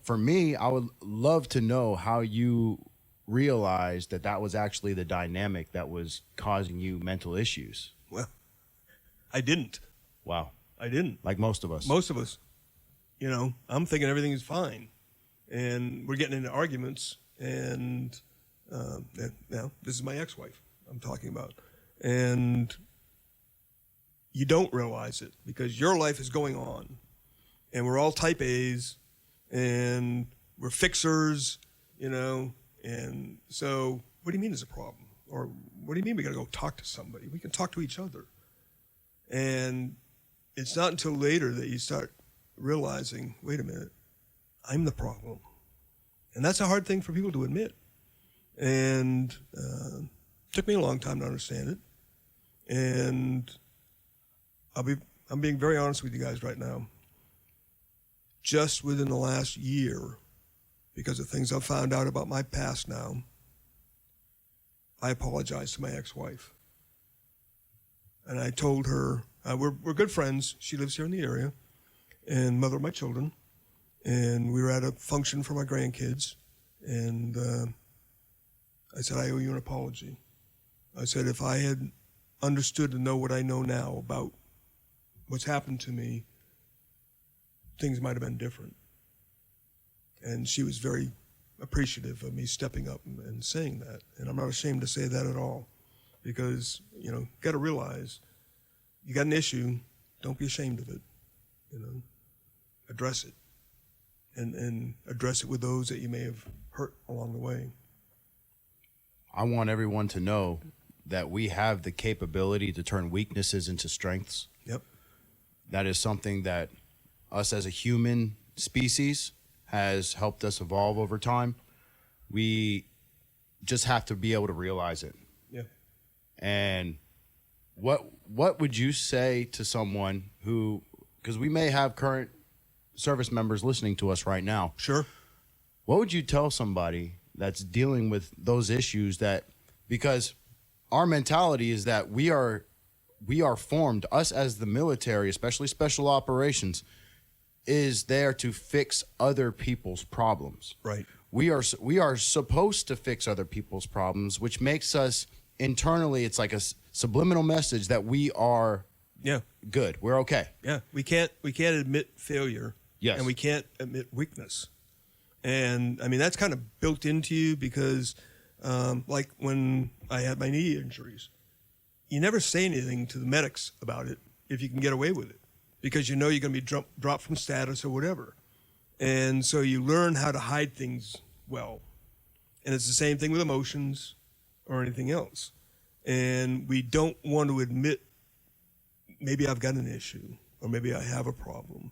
For me, I would love to know how you realized that was actually the dynamic that was causing you mental issues. Well, I didn't. Wow. I didn't. Like most of us. Most of us. I'm thinking everything is fine. and we're getting into arguments, and now this is my ex-wife I'm talking about, and you don't realize it because your life is going on, and we're all type A's, and we're fixers, and so what do you mean there's a problem? Or what do you mean we got to go talk to somebody? We can talk to each other. And it's not until later that you start realizing, wait a minute, I'm the problem. And that's a hard thing for people to admit. And it took me a long time to understand it. And I'm being very honest with you guys right now. Just within the last year, because of things I've found out about my past now, I apologized to my ex-wife. And I told her, we're good friends. She lives here in the area, and mother of my children. And we were at a function for my grandkids. And I said, I owe you an apology. I said, if I had understood and know what I know now about what's happened to me, things might have been different. And she was very appreciative of me stepping up and saying that. And I'm not ashamed to say that at all, because, got to realize you got an issue, don't be ashamed of it, address it, and address it with those that you may have hurt along the way. I want everyone to know that we have the capability to turn weaknesses into strengths. Yep. That is something that us as a human species has helped us evolve over time. We just have to be able to realize it. Yeah. And what would you say to someone who, because we may have current service members listening to us right now. Sure. What would you tell somebody that's dealing with those issues, that because our mentality is that we are formed, us as the military, especially special operations, is there to fix other people's problems. Right. We are supposed to fix other people's problems, which makes us internally, it's like a subliminal message that we are good. We're okay. Yeah. We can't admit failure. Yes. And we can't admit weakness. And I mean, that's kind of built into you because like when I had my knee injuries, you never say anything to the medics about it if you can get away with it, because you're going to be dropped from status or whatever. And so you learn how to hide things well. And it's the same thing with emotions or anything else. And we don't want to admit, maybe I've got an issue or maybe I have a problem.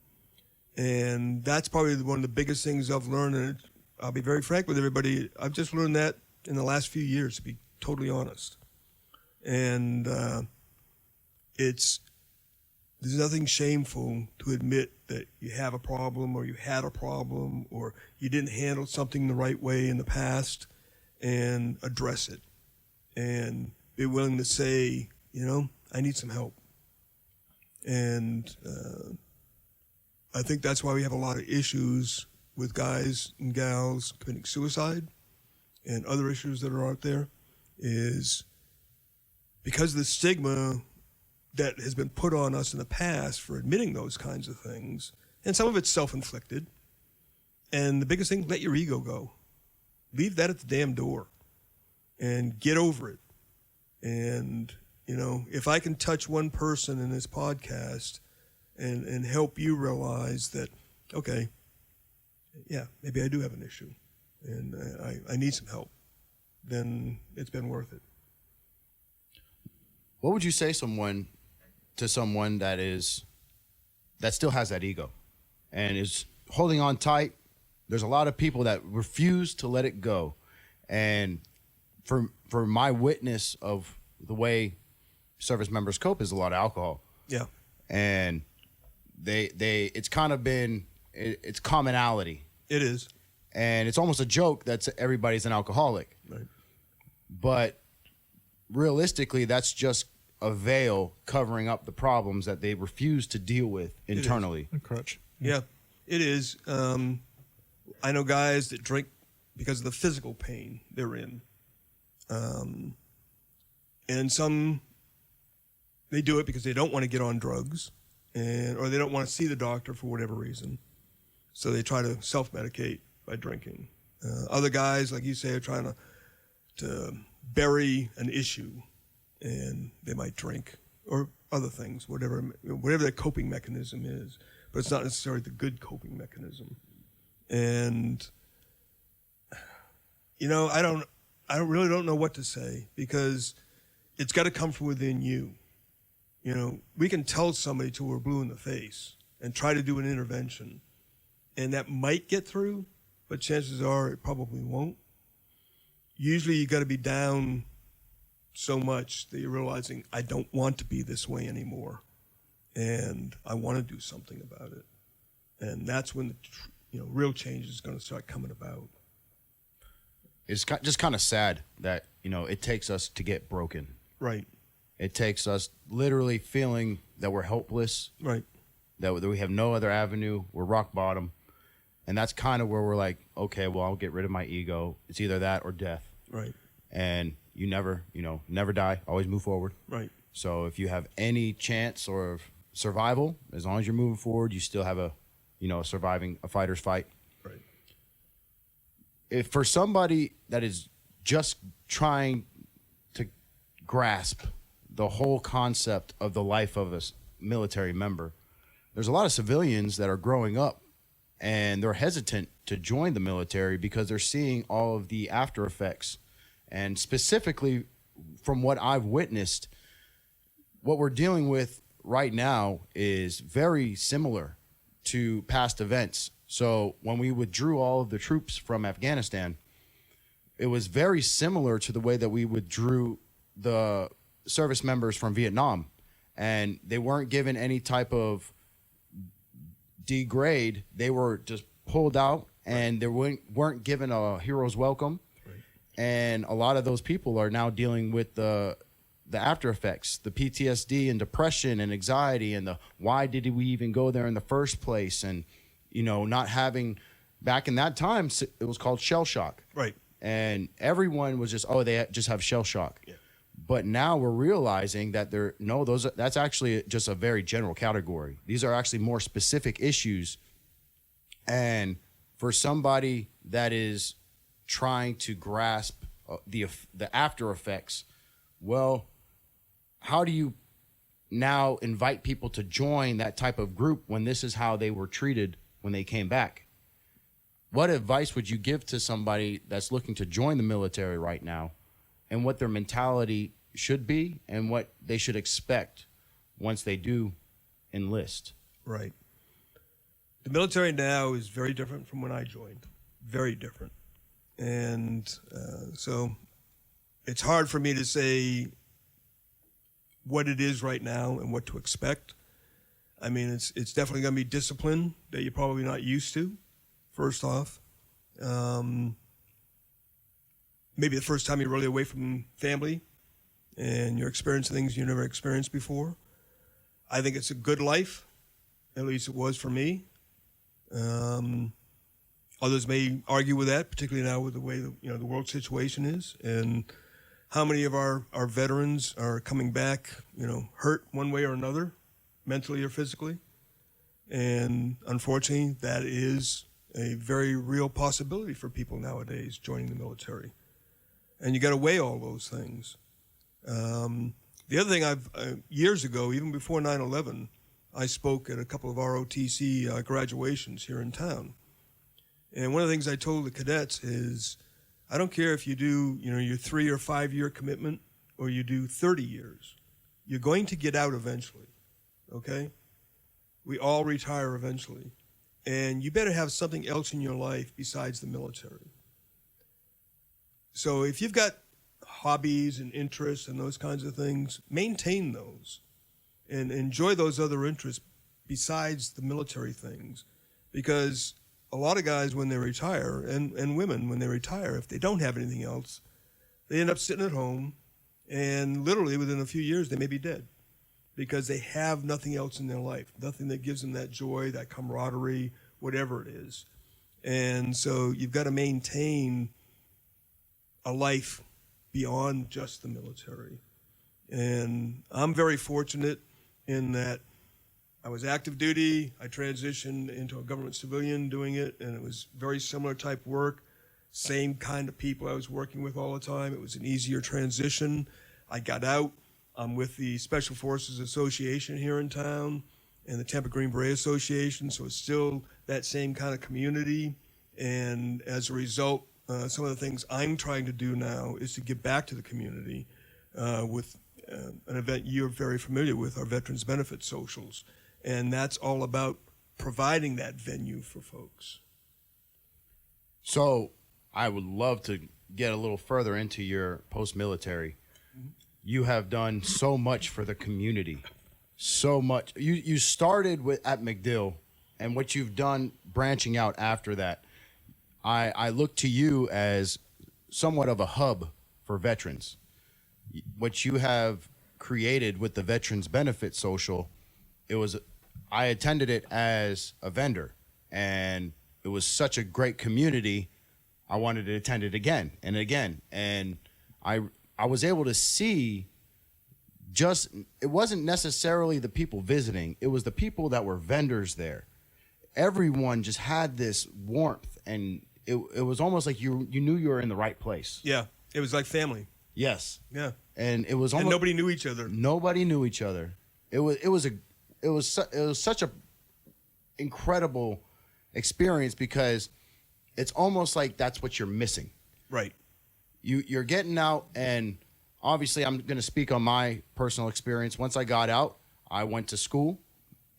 And that's probably one of the biggest things I've learned. And I'll be very frank with everybody. I've just learned that in the last few years, to be totally honest. And there's nothing shameful to admit that you have a problem or you had a problem or you didn't handle something the right way in the past, and address it and be willing to say, I need some help. And I think that's why we have a lot of issues with guys and gals committing suicide and other issues that are out there, is because of the stigma that has been put on us in the past for admitting those kinds of things. And some of it's self-inflicted. And the biggest thing, let your ego go. Leave that at the damn door and get over it. And, if I can touch one person in this podcast and help you realize that, okay, yeah, maybe I do have an issue and I need some help, then it's been worth it. What would you say to someone that still has that ego and is holding on tight? There's a lot of people that refuse to let it go. And for my witness of the way service members cope is a lot of alcohol. Yeah. And it's kind of been, it's commonality. It is. And it's almost a joke that everybody's an alcoholic. Right. But realistically, that's just a veil covering up the problems that they refuse to deal with internally. A crutch. Yeah, it is. I know guys that drink because of the physical pain they're in. And some, they do it because they don't want to get on drugs or they don't want to see the doctor for whatever reason. So they try to self-medicate by drinking. Other guys, like you say, are trying to bury an issue, and they might drink or other things, whatever their coping mechanism is. But it's not necessarily the good coping mechanism. And I really don't know what to say, because it's got to come from within you. We can tell somebody till we're blue in the face and try to do an intervention, and that might get through, but chances are it probably won't. Usually you got to be down so much that you're realizing, I don't want to be this way anymore, and I want to do something about it. And that's when the real change is going to start coming about. It's just kind of sad that, it takes us to get broken. Right. It takes us literally feeling that we're helpless. Right. That we have no other avenue. We're rock bottom. And that's kind of where we're like, okay, well, I'll get rid of my ego. It's either that or death. Right. And you never die. Always move forward. Right. So if you have any chance or survival, as long as you're moving forward, you still have a fighter's fight. Right. If for somebody that is just trying to grasp the whole concept of the life of a military member, there's a lot of civilians that are growing up and they're hesitant to join the military because they're seeing all of the after effects. And specifically from what I've witnessed, what we're dealing with right now is very similar to past events. So when we withdrew all of the troops from Afghanistan, it was very similar to the way that we withdrew the service members from Vietnam. And they weren't given any type of degrade. They were just pulled out, and they weren't given a hero's welcome. Right. And a lot of those people are now dealing with the after effects, the PTSD and depression and anxiety, and the why did we even go there in the first place? And, not having, back in that time, it was called shell shock. Right. And everyone was just, they just have shell shock. Yeah. But now we're realizing that that's actually just a very general category. These are actually more specific issues. And for somebody that is trying to grasp the after effects, well, how do you now invite people to join that type of group when this is how they were treated when they came back? What advice would you give to somebody that's looking to join the military right now, and what their mentality should be and what they should expect once they do enlist? Right. The military now is very different from when I joined. Very different. And so it's hard for me to say what it is right now and what to expect. I mean, it's definitely going to be discipline that you're probably not used to, first off. Maybe the first time you're really away from family and you're experiencing things you never experienced before. I think it's a good life, at least it was for me. Others may argue with that, particularly now with the way the world situation is, and how many of our veterans are coming back, hurt one way or another, mentally or physically. And unfortunately, that is a very real possibility for people nowadays joining the military. And you got to weigh all those things. The other thing years ago, even before 9/11, I spoke at a couple of ROTC graduations here in town. And one of the things I told the cadets is, I don't care if you do, your 3 or 5 year commitment or you do 30 years. You're going to get out eventually, okay? We all retire eventually. And you better have something else in your life besides the military. So if you've got hobbies and interests and those kinds of things, maintain those and enjoy those other interests besides the military things. Because a lot of guys, when they retire, and women, when they retire, if they don't have anything else, they end up sitting at home, and literally within a few years, they may be dead because they have nothing else in their life, nothing that gives them that joy, that camaraderie, whatever it is. And so you've got to maintain a life beyond just the military. And I'm very fortunate in that I was active duty. I transitioned into a government civilian doing it, and it was very similar type work. Same kind of people I was working with all the time. It was an easier transition. I got out. I'm with the Special Forces Association here in town and the Tampa Green Beret Association, so it's still that same kind of community. And as a result, some of the things I'm trying to do now is to give back to the community with an event you're very familiar with, our Veterans Benefit Socials. And that's all about providing that venue for folks. So I would love to get a little further into your post-military. You have done so much for the community, so much. You started at MacDill, and what you've done branching out after that, I look to you as somewhat of a hub for veterans. What you have created with the Veterans Benefit Social, I attended it as a vendor, and it was such a great community. I wanted to attend it again and again, and I was able to see it wasn't necessarily the people visiting, it was the people that were vendors there. Everyone just had this warmth, and it was almost like you knew you were in the right place. Yeah, it was like family. Yes. Yeah. And it was almost, and nobody knew each other. Nobody knew each other. It was such a incredible experience, because it's almost like that's what you're missing. Right. You're getting out, and obviously I'm going to speak on my personal experience. Once I got out, I went to school,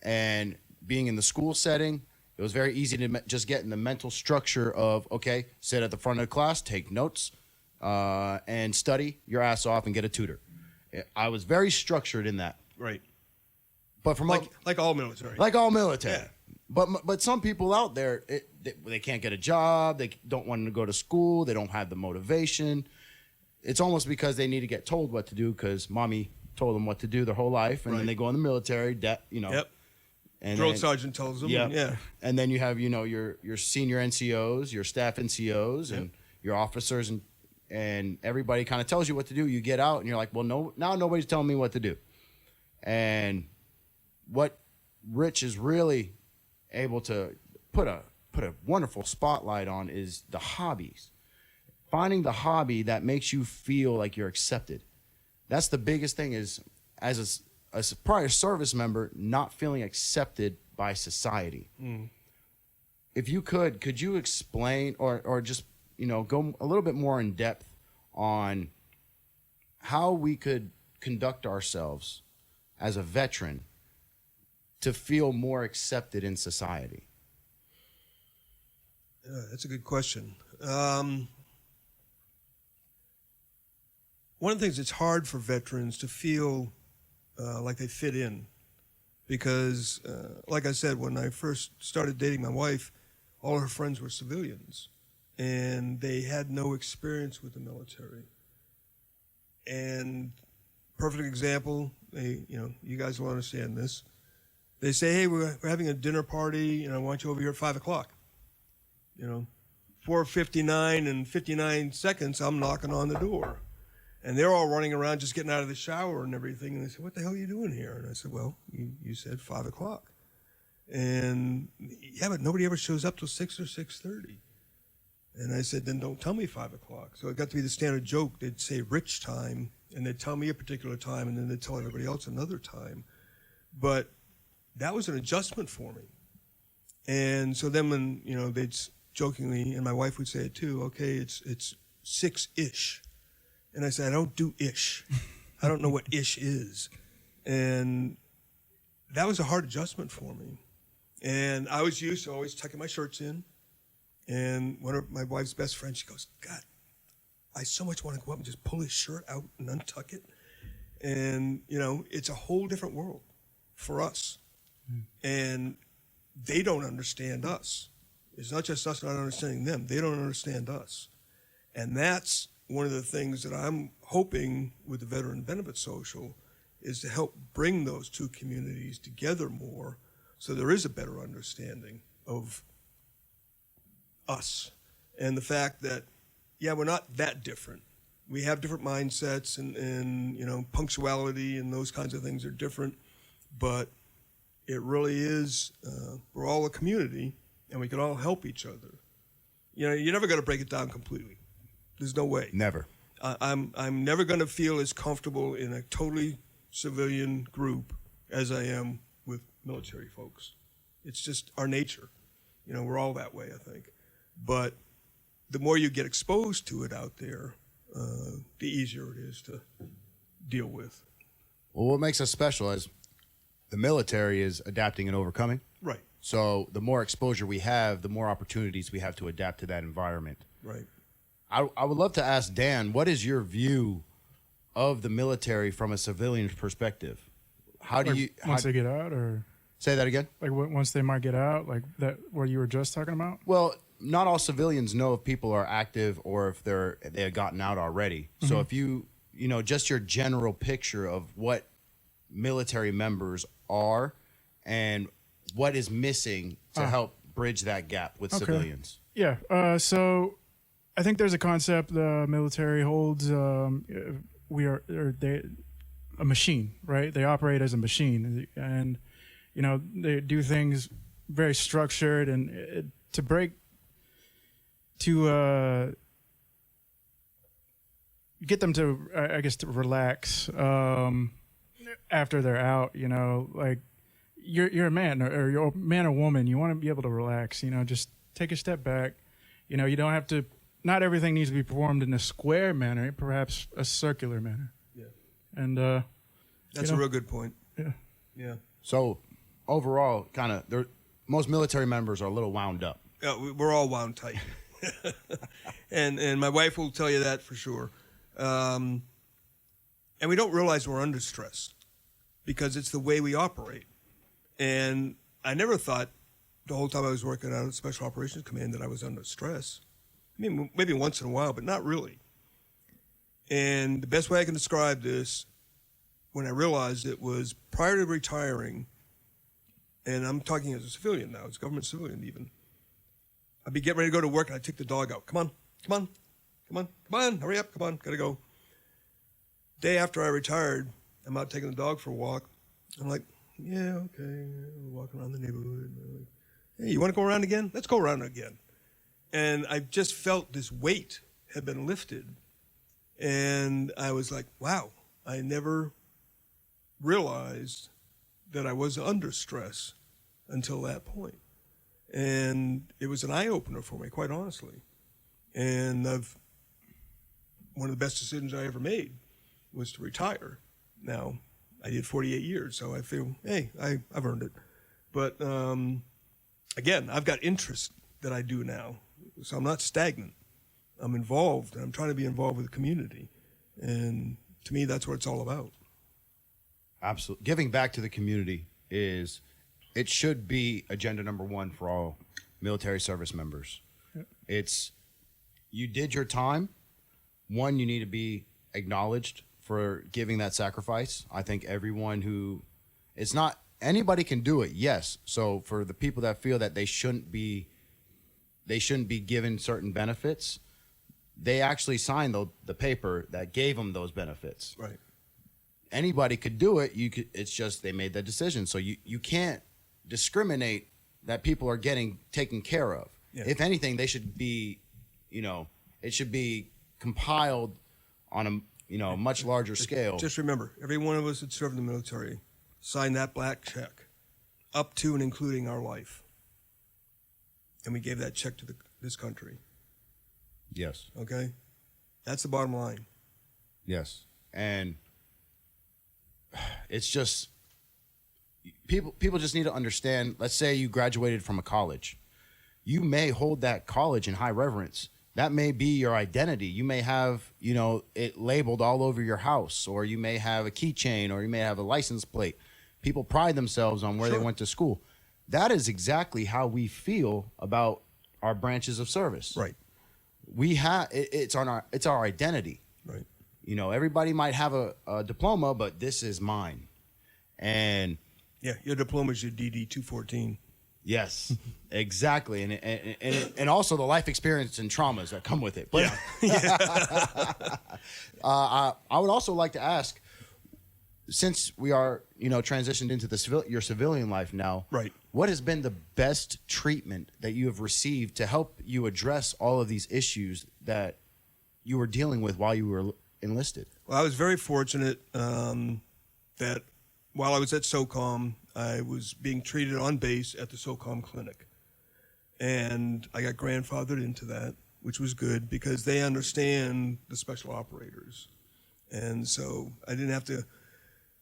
and being in the school setting, it was very easy to just get in the mental structure of, okay, sit at the front of the class, take notes, and study your ass off and get a tutor. I was very structured in that. Right. But from like all military. Like all military. Yeah. But some people out there, they can't get a job. They don't want to go to school. They don't have the motivation. It's almost because they need to get told what to do because mommy told them what to do their whole life, and then they go in the military. Yep. And drill sergeant tells them. Yep. Yeah. And then you have your senior NCOs, your staff NCOs, and your officers, and everybody kind of tells you what to do. You get out, and you're like, well, no, now nobody's telling me what to do. And what Rich is really able to put a wonderful spotlight on is the hobbies. Finding the hobby that makes you feel like you're accepted. That's the biggest thing, is as a prior service member not feeling accepted by society. If you could you explain or just go a little bit more in depth on how we could conduct ourselves as a veteran to feel more accepted in society? That's a good question. One of the things that's hard for veterans to feel like they fit in, because, like I said, when I first started dating my wife, all her friends were civilians, and they had no experience with the military. And perfect example, you guys will understand this. They say, hey, we're having a dinner party, and I want you over here at 5 o'clock. 4:59 and 59 seconds, I'm knocking on the door. And they're all running around just getting out of the shower and everything. And they said, what the hell are you doing here? And I said, well, you said 5 o'clock. And yeah, but nobody ever shows up till 6 or 6:30. And I said, then don't tell me 5 o'clock. So it got to be the standard joke. They'd say Rich time, and they'd tell me a particular time, and then they'd tell everybody else another time. But that was an adjustment for me. And so then when, they'd jokingly, and my wife would say it too, okay, it's 6-ish. And I said, I don't do ish. I don't know what ish is. And that was a hard adjustment for me. And I was used to always tucking my shirts in. And one of my wife's best friends, she goes, God, I so much want to go up and just pull his shirt out and untuck it. And, it's a whole different world for us. And they don't understand us. It's not just us not understanding them. They don't understand us. And that's one of the things that I'm hoping with the Veteran Benefit Social is to help bring those two communities together more so there is a better understanding of us and the fact that, yeah, we're not that different. We have different mindsets and punctuality and those kinds of things are different, but It really is, we're all a community, and we can all help each other. You know, you're never going to break it down completely. There's no way. Never. I'm never going to feel as comfortable in a totally civilian group as I am with military folks. It's just our nature. You know, we're all that way, I think. But the more you get exposed to it out there, the easier it is to deal with. Well, what makes us special is the military is adapting and overcoming. Right. So the more exposure we have, the more opportunities we have to adapt to that environment. Right. I would love to ask Dan, what is your view of the military from a civilian perspective? How do Like, you once they get out, or say that again? like once they might get out, like that what you were just talking about? Well, not all civilians know if people are active or if they have gotten out already. So if you know, just your general picture of what military members are and what is missing to help bridge that gap with civilians. Yeah. So I think there's a concept the military holds. They a machine, right? They operate as a machine, and you know they do things very structured, and get them to, I guess, to relax after they're out. You know, like you're a man or you're a man or woman. You want to be able to relax. You know, just take a step back. You know, you don't have to. Not everything needs to be performed in a square manner. Perhaps a circular manner. Yeah. And that's a real good point. Yeah. Yeah. So overall, kind of, most military members are a little wound up. Yeah, we're all wound tight. and my wife will tell you that for sure. And we don't realize we're under stress because it's the way we operate. And I never thought the whole time I was working out at Special Operations Command that I was under stress. I mean, maybe once in a while, but not really. And the best way I can describe this, when I realized it, was prior to retiring, and I'm talking as a civilian now, as a government civilian even, I'd be getting ready to go to work, and I'd take the dog out. Come on, hurry up, come on, gotta go. Day after I retired, I'm out taking the dog for a walk. I'm like, yeah, okay, walking around the neighborhood. Like, hey, you want to go around again? Let's go around again. And I just felt this weight had been lifted. And I was like, wow, I never realized that I was under stress until that point. And it was an eye-opener for me, quite honestly. And one of the best decisions I ever made was to retire. Now, I did 48 years, so I feel, hey, I've earned it. But again, I've got interests that I do now. So I'm not stagnant. I'm involved, and I'm trying to be involved with the community. And to me, that's what it's all about. Absolutely. Giving back to the community it should be agenda number one for all military service members. Yep. It's, you did your time. One, you need to be acknowledged for giving that sacrifice. I think everyone it's not, anybody can do it, yes. So for the people that feel that they shouldn't be given certain benefits, they actually signed the paper that gave them those benefits. Right. Anybody could do it. It's just they made that decision. So you can't discriminate that people are getting taken care of. Yeah. If anything, they should be, it should be compiled on a much larger scale. Just remember, every one of us that served in the military signed that black check up to and including our life. And we gave that check to this country. Yes. Okay? That's the bottom line. Yes. And it's just, people just need to understand, let's say you graduated from a college. You may hold that college in high reverence. That may be your identity. You may have, it labeled all over your house, or you may have a keychain, or you may have a license plate. People pride themselves on where they went to school. That is exactly how we feel about our branches of service. Right. We have, it's our identity. Right. Everybody might have a diploma, but this is mine. And yeah, your diploma is your DD 214. Yes, exactly. And also the life experience and traumas that come with it. But I would also like to ask, since we are, transitioned into your civilian life now, Right. what has been the best treatment that you have received to help you address all of these issues that you were dealing with while you were enlisted? Well, I was very fortunate that while I was at SOCOM, I was being treated on base at the SOCOM clinic. And I got grandfathered into that, which was good because they understand the special operators. And so I didn't have to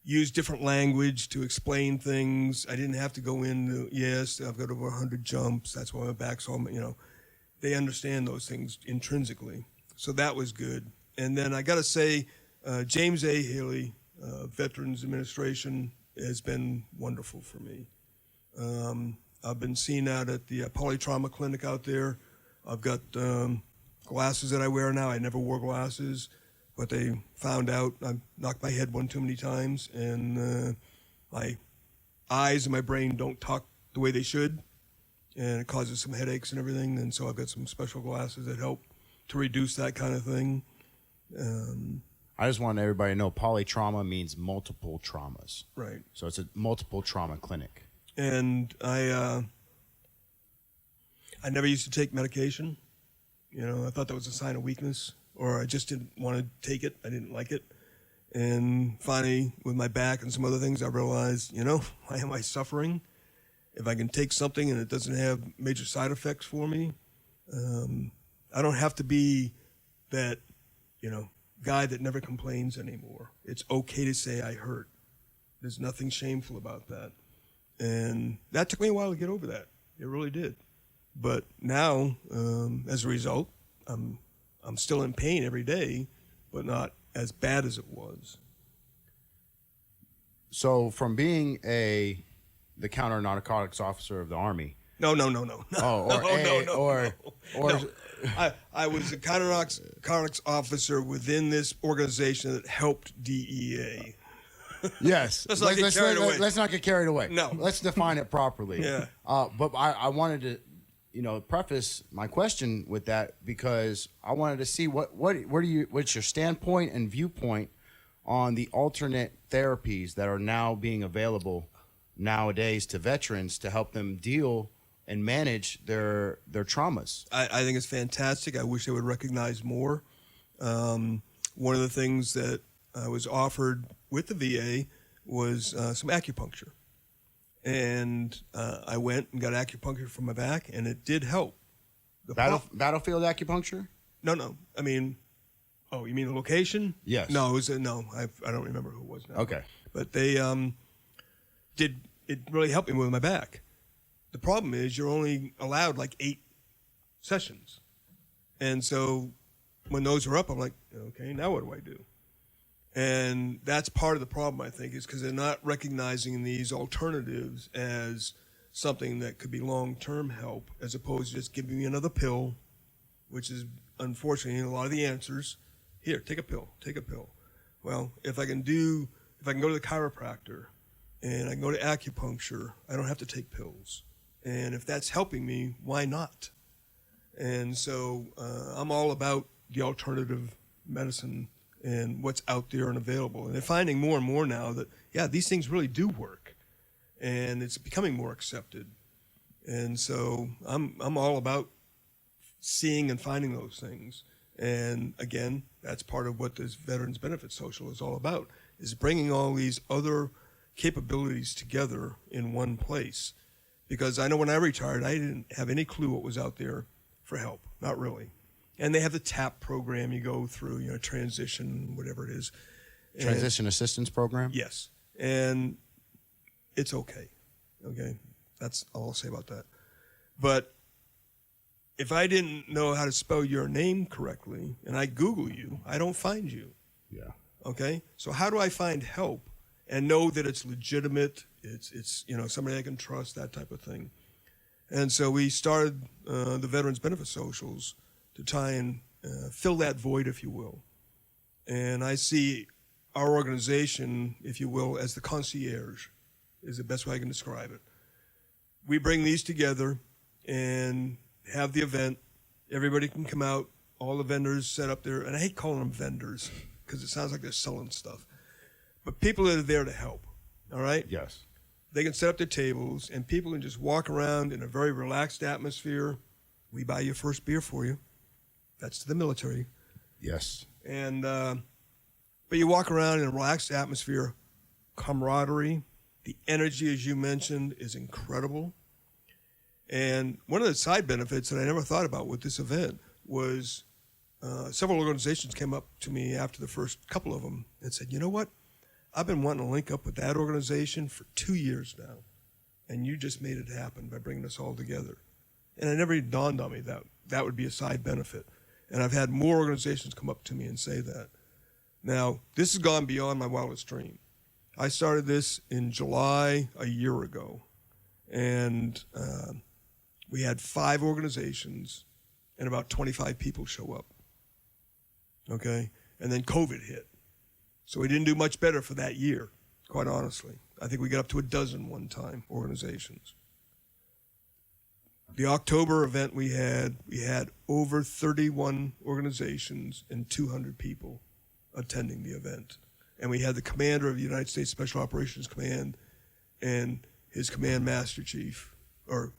use different language to explain things. I didn't have to go into, yes, I've got over 100 jumps, that's why my back's all, they understand those things intrinsically. So that was good. And then I got to say, James A. Haley, Veterans Administration, has been wonderful for me. I've been seen out at the polytrauma clinic out there. I've got glasses that I wear now. I never wore glasses, but they found out I knocked my head one too many times, and my eyes and my brain don't talk the way they should, and it causes some headaches and everything. And so I've got some special glasses that help to reduce that kind of thing. I just want everybody to know polytrauma means multiple traumas. Right. So it's a multiple trauma clinic. And I never used to take medication. I thought that was a sign of weakness, or I just didn't want to take it. I didn't like it. And finally, with my back and some other things, I realized, why am I suffering? If I can take something and it doesn't have major side effects for me, I don't have to be that, guy that never complains anymore. It's okay to say I hurt. There's nothing shameful about that. And that took me a while to get over that. It really did. But now, as a result, I'm still in pain every day, but not as bad as it was. So from being the counter-narcotics officer of the Army. No. Oh, No. I was a counter-narcotics officer within this organization that helped DEA. Yes. Let's not get carried away. Let's not get carried away. No. Let's define it properly. Yeah. But I wanted to, preface my question with that because I wanted to see what's your standpoint and viewpoint on the alternate therapies that are now being available nowadays to veterans to help them deal and manage their traumas. I think it's fantastic. I wish they would recognize more. One of the things that I was offered with the VA was some acupuncture. And I went and got acupuncture for my back, and it did help. Battlefield acupuncture? No. I mean, you mean the location? Yes. No, it was no. I don't remember who it was now. Okay. But they did it really helped me with my back. The problem is you're only allowed like 8 sessions. And so when those are up, I'm like, okay, now what do I do? And that's part of the problem, I think, is because they're not recognizing these alternatives as something that could be long-term help, as opposed to just giving me another pill, which is unfortunately a lot of the answers. Here, take a pill. Well, if I can go to the chiropractor and I can go to acupuncture, I don't have to take pills. And if that's helping me, why not? And so I'm all about the alternative medicine and what's out there and available. And they're finding more and more now that, these things really do work. And it's becoming more accepted. And so I'm all about seeing and finding those things. And again, that's part of what this Veterans Benefit Social is all about, is bringing all these other capabilities together in one place. Because I know when I retired, I didn't have any clue what was out there for help. Not really. And they have the TAP program you go through, transition, whatever it is. Transition Assistance Program? Yes. And it's okay. Okay? That's all I'll say about that. But if I didn't know how to spell your name correctly, and I Google you, I don't find you. Yeah. Okay? So how do I find help and know that it's legitimate, it's somebody I can trust, that type of thing? And so we started the Veterans Benefit Socials to try and fill that void, if you will. And I see our organization, if you will, as the concierge, is the best way I can describe it. We bring these together and have the event. Everybody can come out, all the vendors set up there, and I hate calling them vendors because it sounds like they're selling stuff. but people that are there to help. All right? Yes. They can set up their tables, and people can just walk around in a very relaxed atmosphere. We buy your first beer for you. That's to the military. Yes. And but you walk around in a relaxed atmosphere, camaraderie, the energy, as you mentioned, is incredible. And one of the side benefits that I never thought about with this event was several organizations came up to me after the first couple of them and said, you know what? I've been wanting to link up with that organization for 2 years now, and you just made it happen by bringing us all together. And it never even dawned on me that that would be a side benefit. And I've had more organizations come up to me and say that. Now, this has gone beyond my wildest dream. I started this in July a year ago, and we had 5 organizations and about 25 people show up. Okay? And then COVID hit. So we didn't do much better for that year, quite honestly. I think we got up to a dozen one-time organizations. The October event we had over 31 organizations and 200 people attending the event. And we had the commander of the United States Special Operations Command and his command master chief, or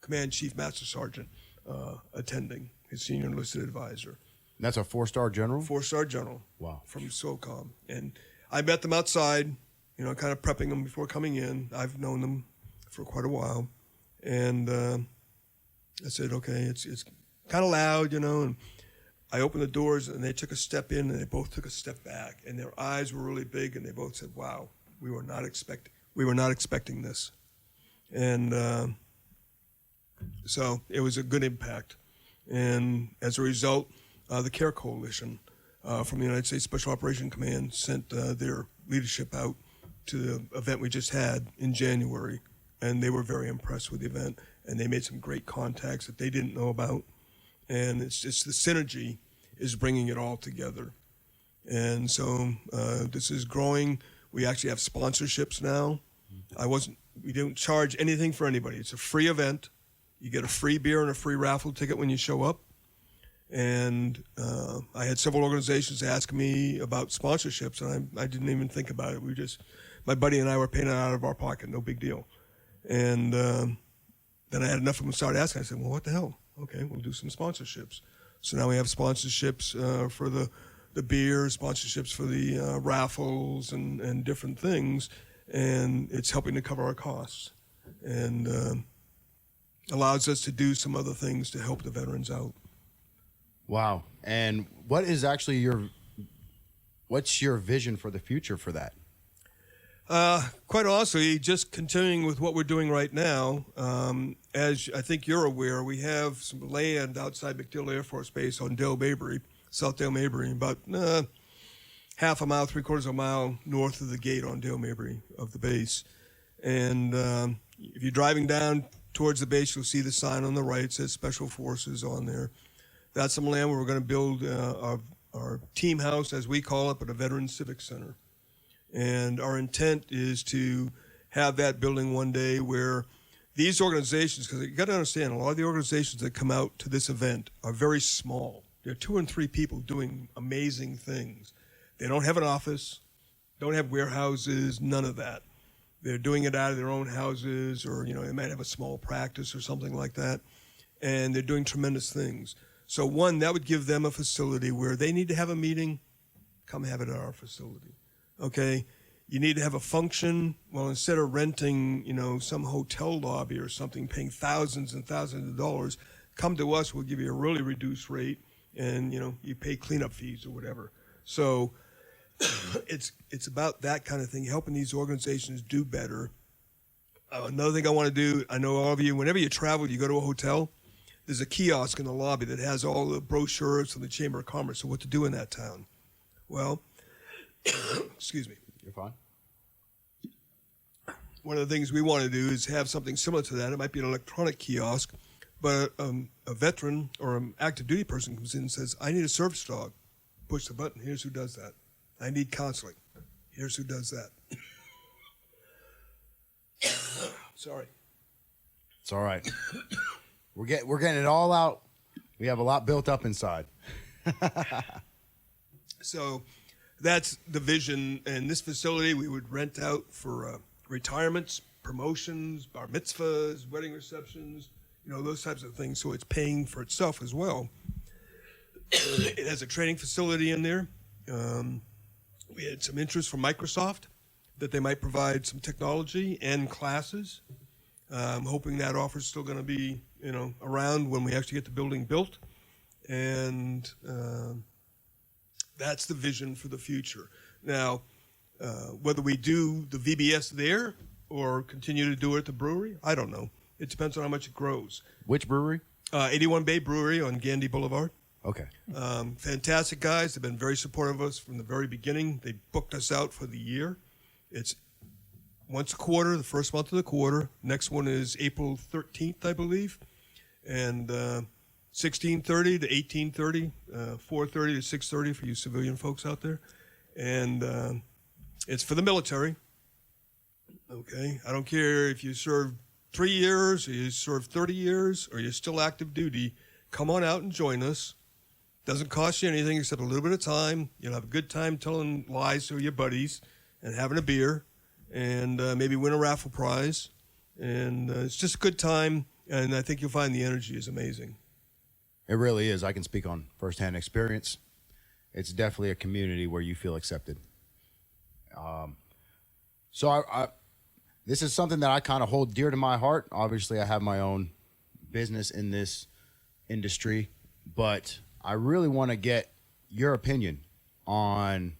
command chief master sergeant attending, his senior enlisted advisor. And that's a 4-star general? 4-star general. Wow. From SOCOM. And I met them outside, kind of prepping them before coming in. I've known them for quite a while. And I said, okay, it's kind of loud, and I opened the doors, and they took a step in, and they both took a step back. And their eyes were really big, and they both said, wow, we were not expecting this. And so it was a good impact. And as a result, the CARE Coalition from the United States Special Operations Command sent their leadership out to the event we just had in January, and they were very impressed with the event, and they made some great contacts that they didn't know about. And it's just the synergy is bringing it all together. And so this is growing. We actually have sponsorships now. We don't charge anything for anybody. It's a free event. You get a free beer and a free raffle ticket when you show up. And I had several organizations ask me about sponsorships, and I didn't even think about it. My buddy and I were paying it out of our pocket, no big deal. And then I had enough of them start asking. I said, well, what the hell? Okay, we'll do some sponsorships. So now we have sponsorships for the beer, sponsorships for the raffles and different things, and it's helping to cover our costs. And allows us to do some other things to help the veterans out. Wow. And what is actually what's your vision for the future for that? Quite honestly, just continuing with what we're doing right now. As I think you're aware, we have some land outside MacDill Air Force Base on Dale Mabry, South Dale Mabry, about half a mile, 3/4 mile north of the gate on Dale Mabry of the base. And if you're driving down towards the base, you'll see the sign on the right. It says Special Forces on there. That's some land where we're going to build our team house, as we call it, but a Veteran Civic Center. And our intent is to have that building one day where these organizations, because you got to understand, a lot of the organizations that come out to this event are very small. They're 2 and 3 people doing amazing things. They don't have an office, don't have warehouses, none of that. They're doing it out of their own houses, or they might have a small practice or something like that, and they're doing tremendous things. So one, that would give them a facility where they need to have a meeting, come have it at our facility. Okay? You need to have a function. Well, instead of renting, some hotel lobby or something, paying thousands and thousands of dollars, come to us, we'll give you a really reduced rate, and, you pay cleanup fees or whatever. So it's about that kind of thing, helping these organizations do better. Another thing I want to do, I know all of you, whenever you travel, you go to a hotel, there's a kiosk in the lobby that has all the brochures from the Chamber of Commerce of what to do in that town. Well, excuse me. You're fine. One of the things we want to do is have something similar to that. It might be an electronic kiosk, but a veteran or an active duty person comes in and says, I need a service dog. Push the button. Here's who does that. I need counseling. Here's who does that. Sorry. It's all right. We're getting it all out. We have a lot built up inside. So that's the vision. And this facility we would rent out for retirements, promotions, bar mitzvahs, wedding receptions, those types of things. So it's paying for itself as well. It has a training facility in there. We had some interest from Microsoft that they might provide some technology and classes. I'm hoping that offer is still going to be, around when we actually get the building built. And that's the vision for the future. Now, whether we do the VBS there or continue to do it at the brewery, I don't know. It depends on how much it grows. Which brewery? 81 Bay Brewery on Gandy Boulevard. Okay. Fantastic guys. They've been very supportive of us from the very beginning. They booked us out for the year. It's once a quarter, the first month of the quarter. Next one is April 13th, I believe. And 16:30 to 18:30, 4:30 to 6:30 for you civilian folks out there. And it's for the military. Okay. I don't care if you serve 3 years or you serve 30 years or you're still active duty. Come on out and join us. Doesn't cost you anything except a little bit of time. You'll have a good time telling lies to your buddies and having a beer and maybe win a raffle prize. And it's just a good time, and I think you'll find the energy is amazing. It really is. I can speak on firsthand experience. It's definitely a community where you feel accepted. So I this is something that I kind of hold dear to my heart. Obviously, I have my own business in this industry, but I really want to get your opinion on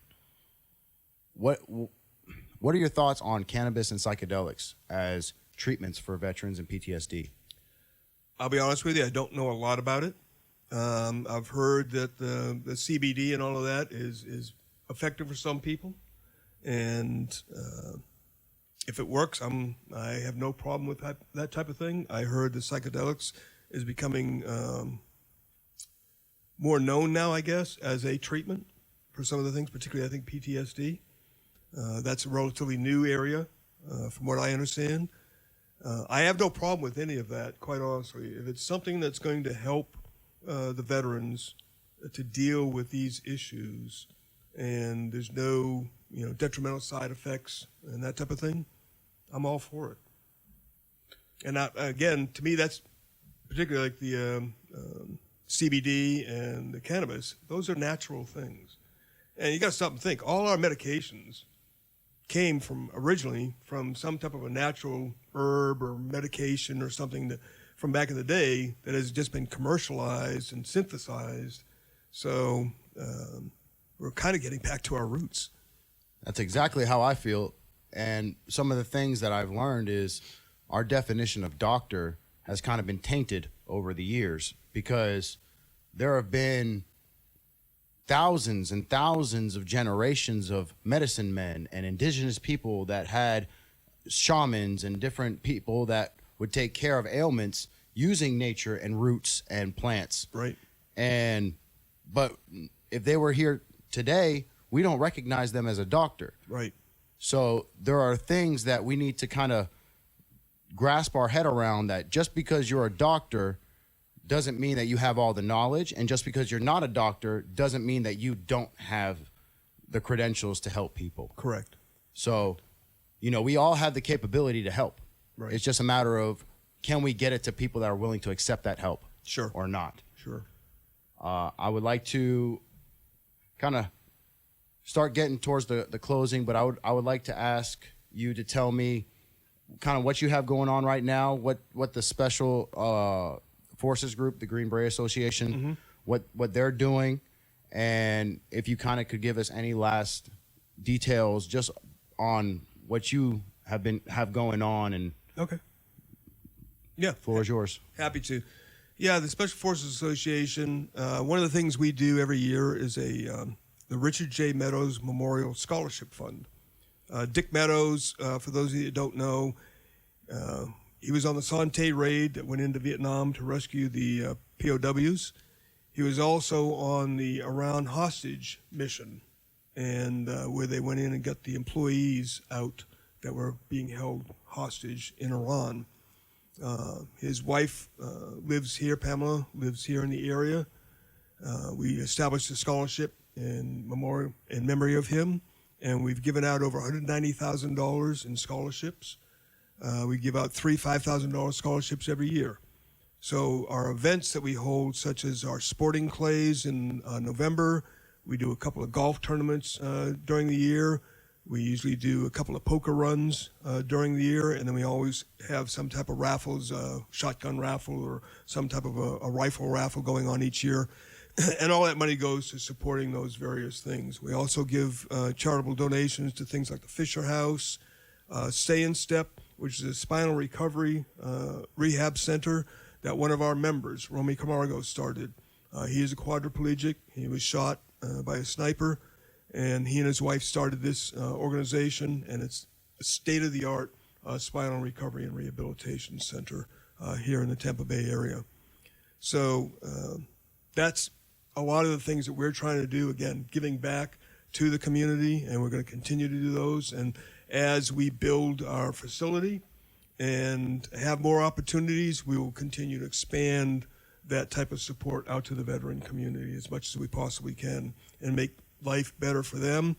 what are your thoughts on cannabis and psychedelics as treatments for veterans and PTSD? I'll be honest with you, I don't know a lot about it. I've heard that the CBD and all of that is effective for some people, and if it works, I have no problem with that type of thing. I heard the psychedelics is becoming more known now, I guess, as a treatment for some of the things, particularly I think PTSD. That's a relatively new area, from what I understand. I have no problem with any of that, quite honestly. If it's something that's going to help the veterans to deal with these issues, and there's no detrimental side effects and that type of thing, I'm all for it. And again, to me, that's particularly like the CBD and the cannabis. Those are natural things. And you got to stop and think. All our medications came originally from some type of a natural herb or medication or something from back in the day that has just been commercialized and synthesized. So we're kind of getting back to our roots. That's exactly how I feel. And some of the things that I've learned is our definition of doctor has kind of been tainted over the years, because there have been thousands and thousands of generations of medicine men and indigenous people that had shamans and different people that would take care of ailments using nature and roots and plants. Right. But if they were here today, we don't recognize them as a doctor. Right. So there are things that we need to kind of grasp our head around, that just because you're a doctor doesn't mean that you have all the knowledge, and just because you're not a doctor doesn't mean that you don't have the credentials to help people. Correct. So, we all have the capability to help. Right. It's just a matter of, can we get it to people that are willing to accept that help? Sure. Or not? Sure. I would like to kind of start getting towards the closing, but I would like to ask you to tell me kind of what you have going on right now, what the Special Forces Group, the Green Beret Association, what they're doing, and if you kind of could give us any last details just on what you have going on. And okay. Yeah. Floor is yours. Happy to. Yeah, the Special Forces Association, one of the things we do every year is the Richard J. Meadows Memorial Scholarship Fund. Dick Meadows, for those of you that don't know, he was on the Sante raid that went into Vietnam to rescue the POWs. He was also on the Iran hostage mission, and where they went in and got the employees out that were being held hostage in Iran. His wife lives here, Pamela, lives here in the area. We established a scholarship in memory of him, and we've given out over $190,000 in scholarships. We give out three $5,000 scholarships every year. So our events that we hold, such as our sporting clays in November, we do a couple of golf tournaments during the year. We usually do a couple of poker runs during the year, and then we always have some type of raffles, shotgun raffle or some type of a rifle raffle going on each year. And all that money goes to supporting those various things. We also give charitable donations to things like the Fisher House, Stay in Step, which is a spinal recovery rehab center that one of our members, Romy Camargo, started. He is a quadriplegic. He was shot by a sniper, and he and his wife started this organization, and it's a state-of-the-art spinal recovery and rehabilitation center here in the Tampa Bay area. So that's a lot of the things that we're trying to do, again, giving back to the community, and we're going to continue to do those. And as we build our facility and have more opportunities, we will continue to expand that type of support out to the veteran community as much as we possibly can and make life better for them.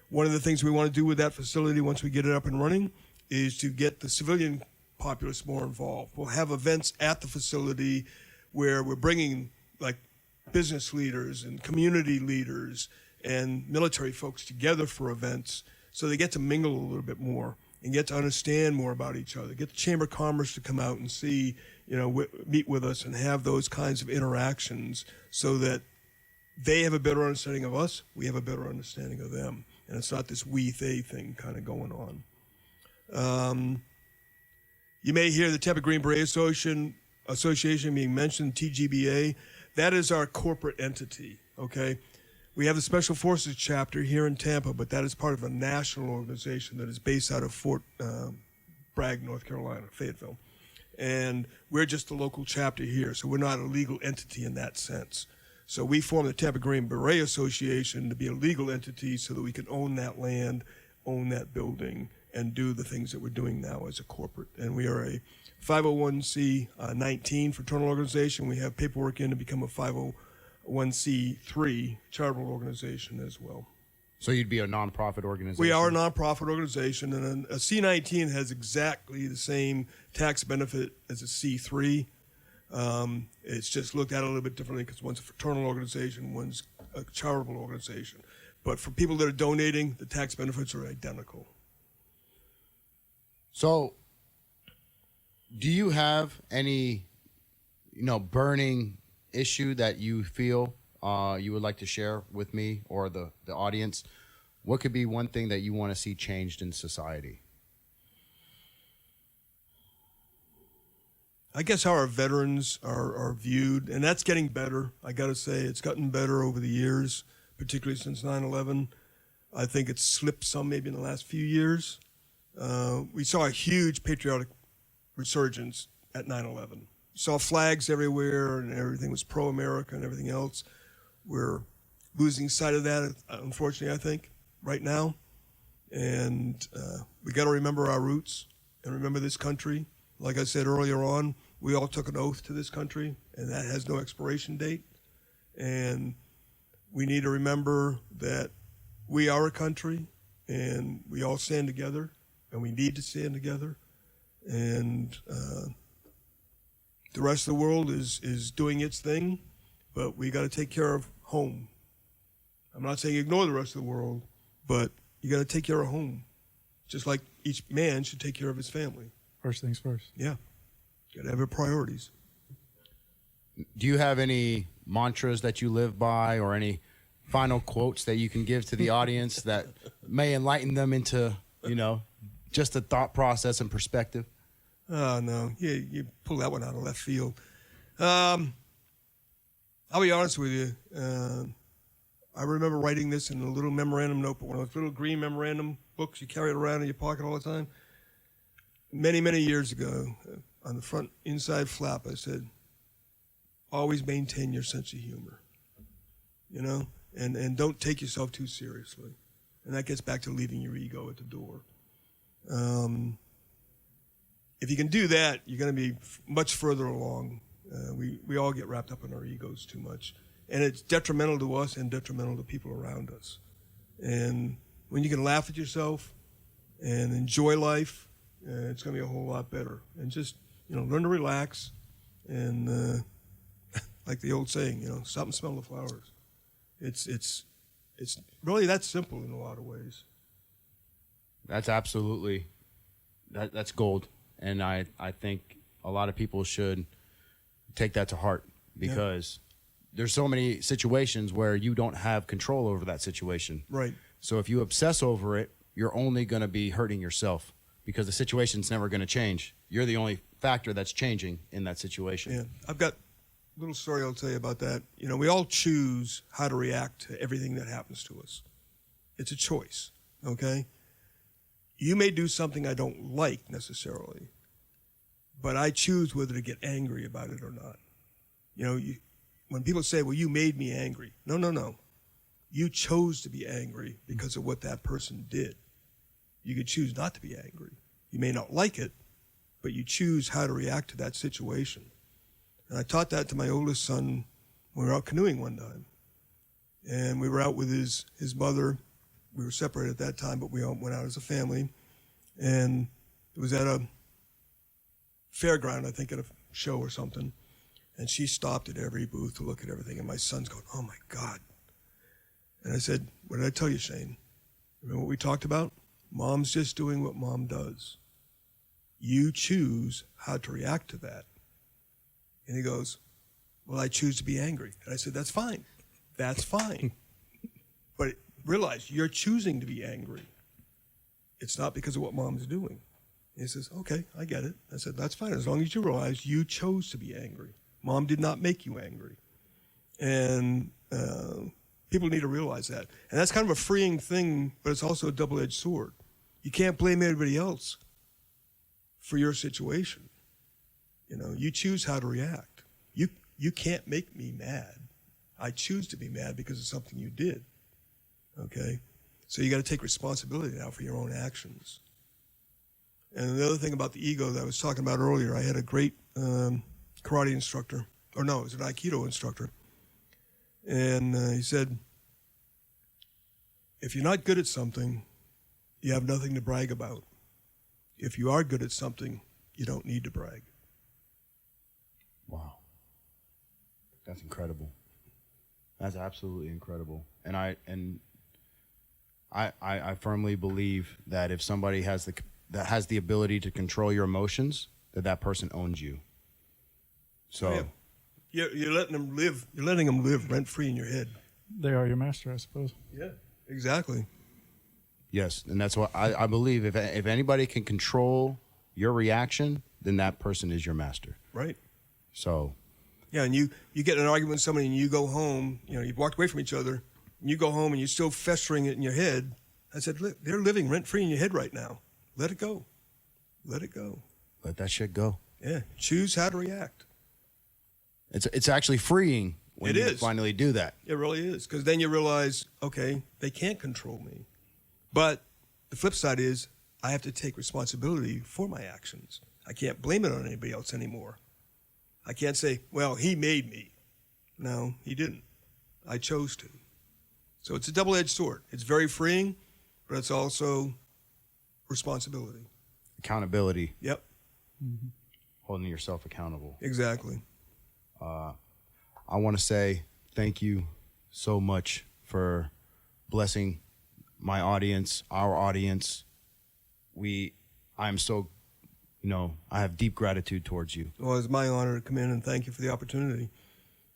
One of the things we want to do with that facility once we get it up and running is to get the civilian populace more involved. We'll have events at the facility where we're bringing like business leaders and community leaders and military folks together for events so they get to mingle a little bit more and get to understand more about each other, get the Chamber of Commerce to come out and see, meet with us and have those kinds of interactions so that they have a better understanding of us, we have a better understanding of them. And it's not this we-they thing kind of going on. You may hear the Tampa Green Beret Association being mentioned, TGBA. That is our corporate entity, okay? We have the Special Forces chapter here in Tampa, but that is part of a national organization that is based out of Fort Bragg, North Carolina, Fayetteville. And we're just the local chapter here, so we're not a legal entity in that sense. So we formed the Tampa Green Beret Association to be a legal entity so that we can own that land, own that building, and do the things that we're doing now as a corporate. And we are a 501c19 fraternal organization. We have paperwork in to become a 501c3 charitable organization as well. So you'd be a nonprofit organization? We are a nonprofit organization, and a C19 has exactly the same tax benefit as a C3. It's just looked at a little bit differently because one's a fraternal organization, one's a charitable organization. But for people that are donating, the tax benefits are identical. So do you have any, burning issue that you feel you would like to share with me or the audience? What could be one thing that you want to see changed in society? I guess how our veterans are viewed, and that's getting better. I got to say, it's gotten better over the years, particularly since 9/11. I think it's slipped some maybe in the last few years. We saw a huge patriotic resurgence at 9/11. Saw flags everywhere, and everything was pro-America and everything else. We're losing sight of that, unfortunately, I think, right now. And we got to remember our roots and remember this country. Like I said earlier on, we all took an oath to this country, and that has no expiration date. And we need to remember that we are a country, and we all stand together, and we need to stand together. And the rest of the world is doing its thing, but we got to take care of home. I'm not saying ignore the rest of the world, but you got to take care of home, just like each man should take care of his family. First things first. Yeah. Got to have your priorities. Do you have any mantras that you live by or any final quotes that you can give to the audience that may enlighten them into, just a thought process and perspective? Oh, no. You pull that one out of left field. I'll be honest with you. I remember writing this in a little memorandum notebook, one of those little green memorandum books you carry it around in your pocket all the time. Many, many years ago, on the front inside flap, I said, always maintain your sense of humor, and don't take yourself too seriously. And that gets back to leaving your ego at the door. If you can do that, you're going to be much further along. We all get wrapped up in our egos too much. And it's detrimental to us and detrimental to people around us. And when you can laugh at yourself and enjoy life, it's going to be a whole lot better. And just, learn to relax and, like the old saying, stop and smell the flowers. It's really that simple in a lot of ways. That's absolutely, that's gold. And I think a lot of people should take that to heart because there's so many situations where you don't have control over that situation. Right. So if you obsess over it, you're only going to be hurting yourself because the situation's never going to change. You're the only factor that's changing in that situation. Yeah. I've got a little story I'll tell you about that. We all choose how to react to everything that happens to us. It's a choice, okay? You may do something I don't like necessarily, but I choose whether to get angry about it or not. When people say, well, you made me angry. No. You chose to be angry because of what that person did. You could choose not to be angry. You may not like it, but you choose how to react to that situation. And I taught that to my oldest son when we were out canoeing one time. And we were out with his mother. We were separated at that time, but we all went out as a family. And it was at a fairground, I think, at a show or something. And she stopped at every booth to look at everything. And my son's going, oh, my God. And I said, what did I tell you, Shane? Remember what we talked about? Mom's just doing what mom does. You choose how to react to that. And he goes, well, I choose to be angry. And I said, that's fine. That's fine. But realize you're choosing to be angry. It's not because of what mom's doing. And he says, okay, I get it. I said, that's fine. As long as you realize you chose to be angry. Mom did not make you angry. And people need to realize that. And that's kind of a freeing thing, but it's also a double-edged sword. You can't blame everybody else for your situation. You choose how to react. You can't make me mad. I choose to be mad because of something you did. Okay? So you got to take responsibility now for your own actions. And the other thing about the ego that I was talking about earlier, I had a great karate instructor, or no, it was an Aikido instructor. And he said, if you're not good at something, you have nothing to brag about. If you are good at something, you don't need to brag. Wow. That's incredible. That's absolutely incredible. And I firmly believe that if somebody has the ability to control your emotions, that person owns you. So you're letting them live. You're letting them live rent free in your head. They are your master, I suppose. Yeah, exactly. Yes, and that's what I believe. If anybody can control your reaction, then that person is your master. Right. So. Yeah, and you get in an argument with somebody and you go home, you've walked away from each other, and you go home and you're still festering it in your head. I said, look, they're living rent-free in your head right now. Let it go. Let it go. Let that shit go. Yeah, choose how to react. It's actually freeing when you finally do that. It really is, because then you realize, okay, they can't control me. But the flip side is I have to take responsibility for my actions. I can't blame it on anybody else anymore. I can't say, well, he made me. No, he didn't. I chose to. So it's a double-edged sword. It's very freeing, but it's also responsibility. Accountability. Yep. Mm-hmm. Holding yourself accountable. Exactly. I want to say thank you so much for blessing my audience, our audience. I'm so, I have deep gratitude towards you. Well, it's my honor to come in and thank you for the opportunity.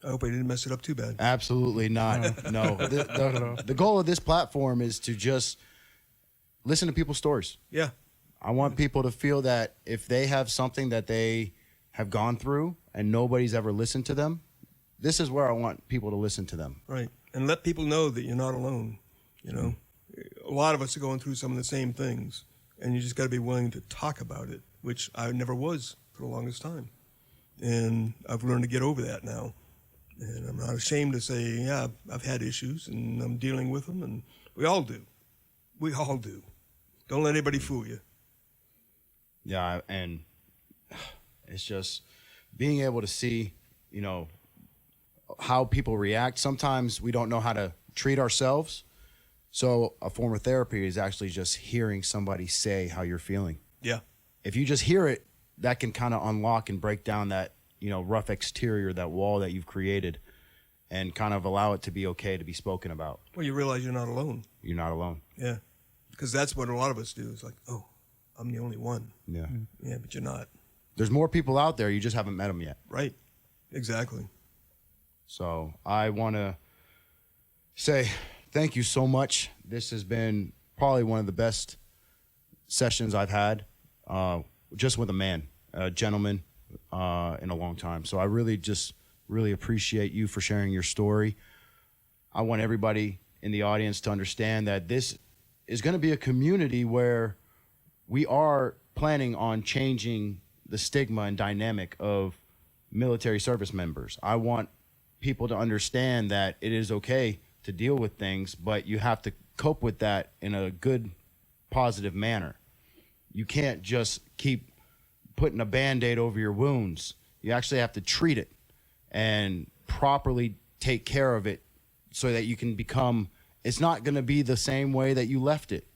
I hope I didn't mess it up too bad. Absolutely not. No. The goal of this platform is to just listen to people's stories. Yeah. I want people to feel that if they have something that they have gone through and nobody's ever listened to them, this is where I want people to listen to them. Right. And let people know that you're not alone. A lot of us are going through some of the same things, and you just got to be willing to talk about it, which I never was for the longest time. And I've learned to get over that now. And I'm not ashamed to say, yeah, I've had issues and I'm dealing with them, and we all do. We all do. Don't let anybody fool you. Yeah, and it's just being able to see, how people react. Sometimes we don't know how to treat ourselves. So a form of therapy is actually just hearing somebody say how you're feeling. Yeah. If you just hear it, that can kind of unlock and break down that, rough exterior, that wall that you've created, and kind of allow it to be okay to be spoken about. Well, you realize you're not alone. You're not alone. Yeah. Because that's what a lot of us do. It's like, oh, I'm the only one. Yeah. Yeah, but you're not. There's more people out there. You just haven't met them yet. Right. Exactly. So I want to say thank you so much. This has been probably one of the best sessions I've had, just with a gentleman, in a long time. So I really appreciate you for sharing your story. I want everybody in the audience to understand that this is going to be a community where we are planning on changing the stigma and dynamic of military service members. I want people to understand that it is okay to deal with things, but you have to cope with that in a good, positive manner. You can't just keep putting a Band-Aid over your wounds. You actually have to treat it and properly take care of it so that you can become, it's not going to be the same way that you left it.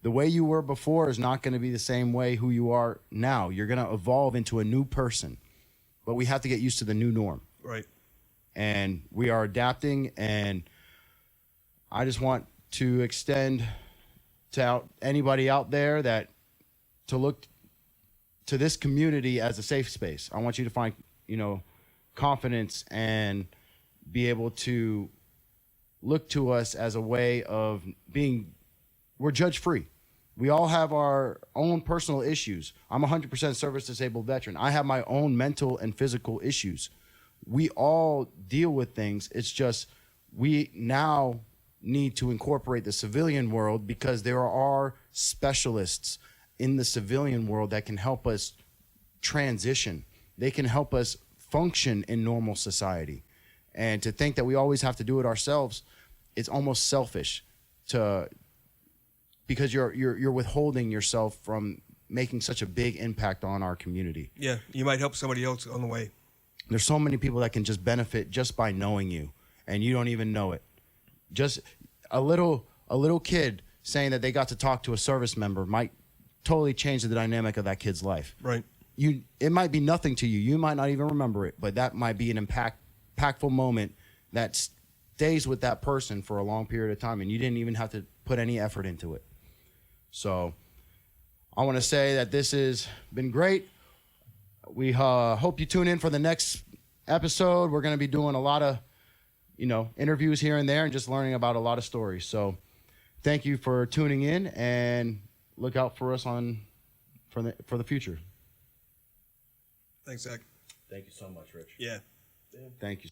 The way you were before is not going to be the same way who you are now. You're going to evolve into a new person, but we have to get used to the new norm. Right. And we are adapting, and I just want to extend to anybody out there that to look to this community as a safe space. I want you to find, confidence and be able to look to us as a way of we're judge-free. We all have our own personal issues. I'm a 100% service-disabled veteran. I have my own mental and physical issues. We all deal with things. It's just we now need to incorporate the civilian world because there are specialists in the civilian world that can help us transition. They can help us function in normal society. And to think that we always have to do it ourselves, it's almost selfish because you're withholding yourself from making such a big impact on our community. Yeah, you might help somebody else on the way. There's so many people that can just benefit just by knowing you, and you don't even know it. Just a little kid saying that they got to talk to a service member might totally change the dynamic of that kid's life. Right. It might be nothing to you. You might not even remember it, but that might be an impactful moment that stays with that person for a long period of time, and you didn't even have to put any effort into it. So I want to say that this has been great. We hope you tune in for the next episode. We're going to be doing a lot of, interviews here and there and just learning about a lot of stories. So thank you for tuning in, and look out for us for the future. Thanks, Zach. Thank you so much, Rich. Yeah. Thank you.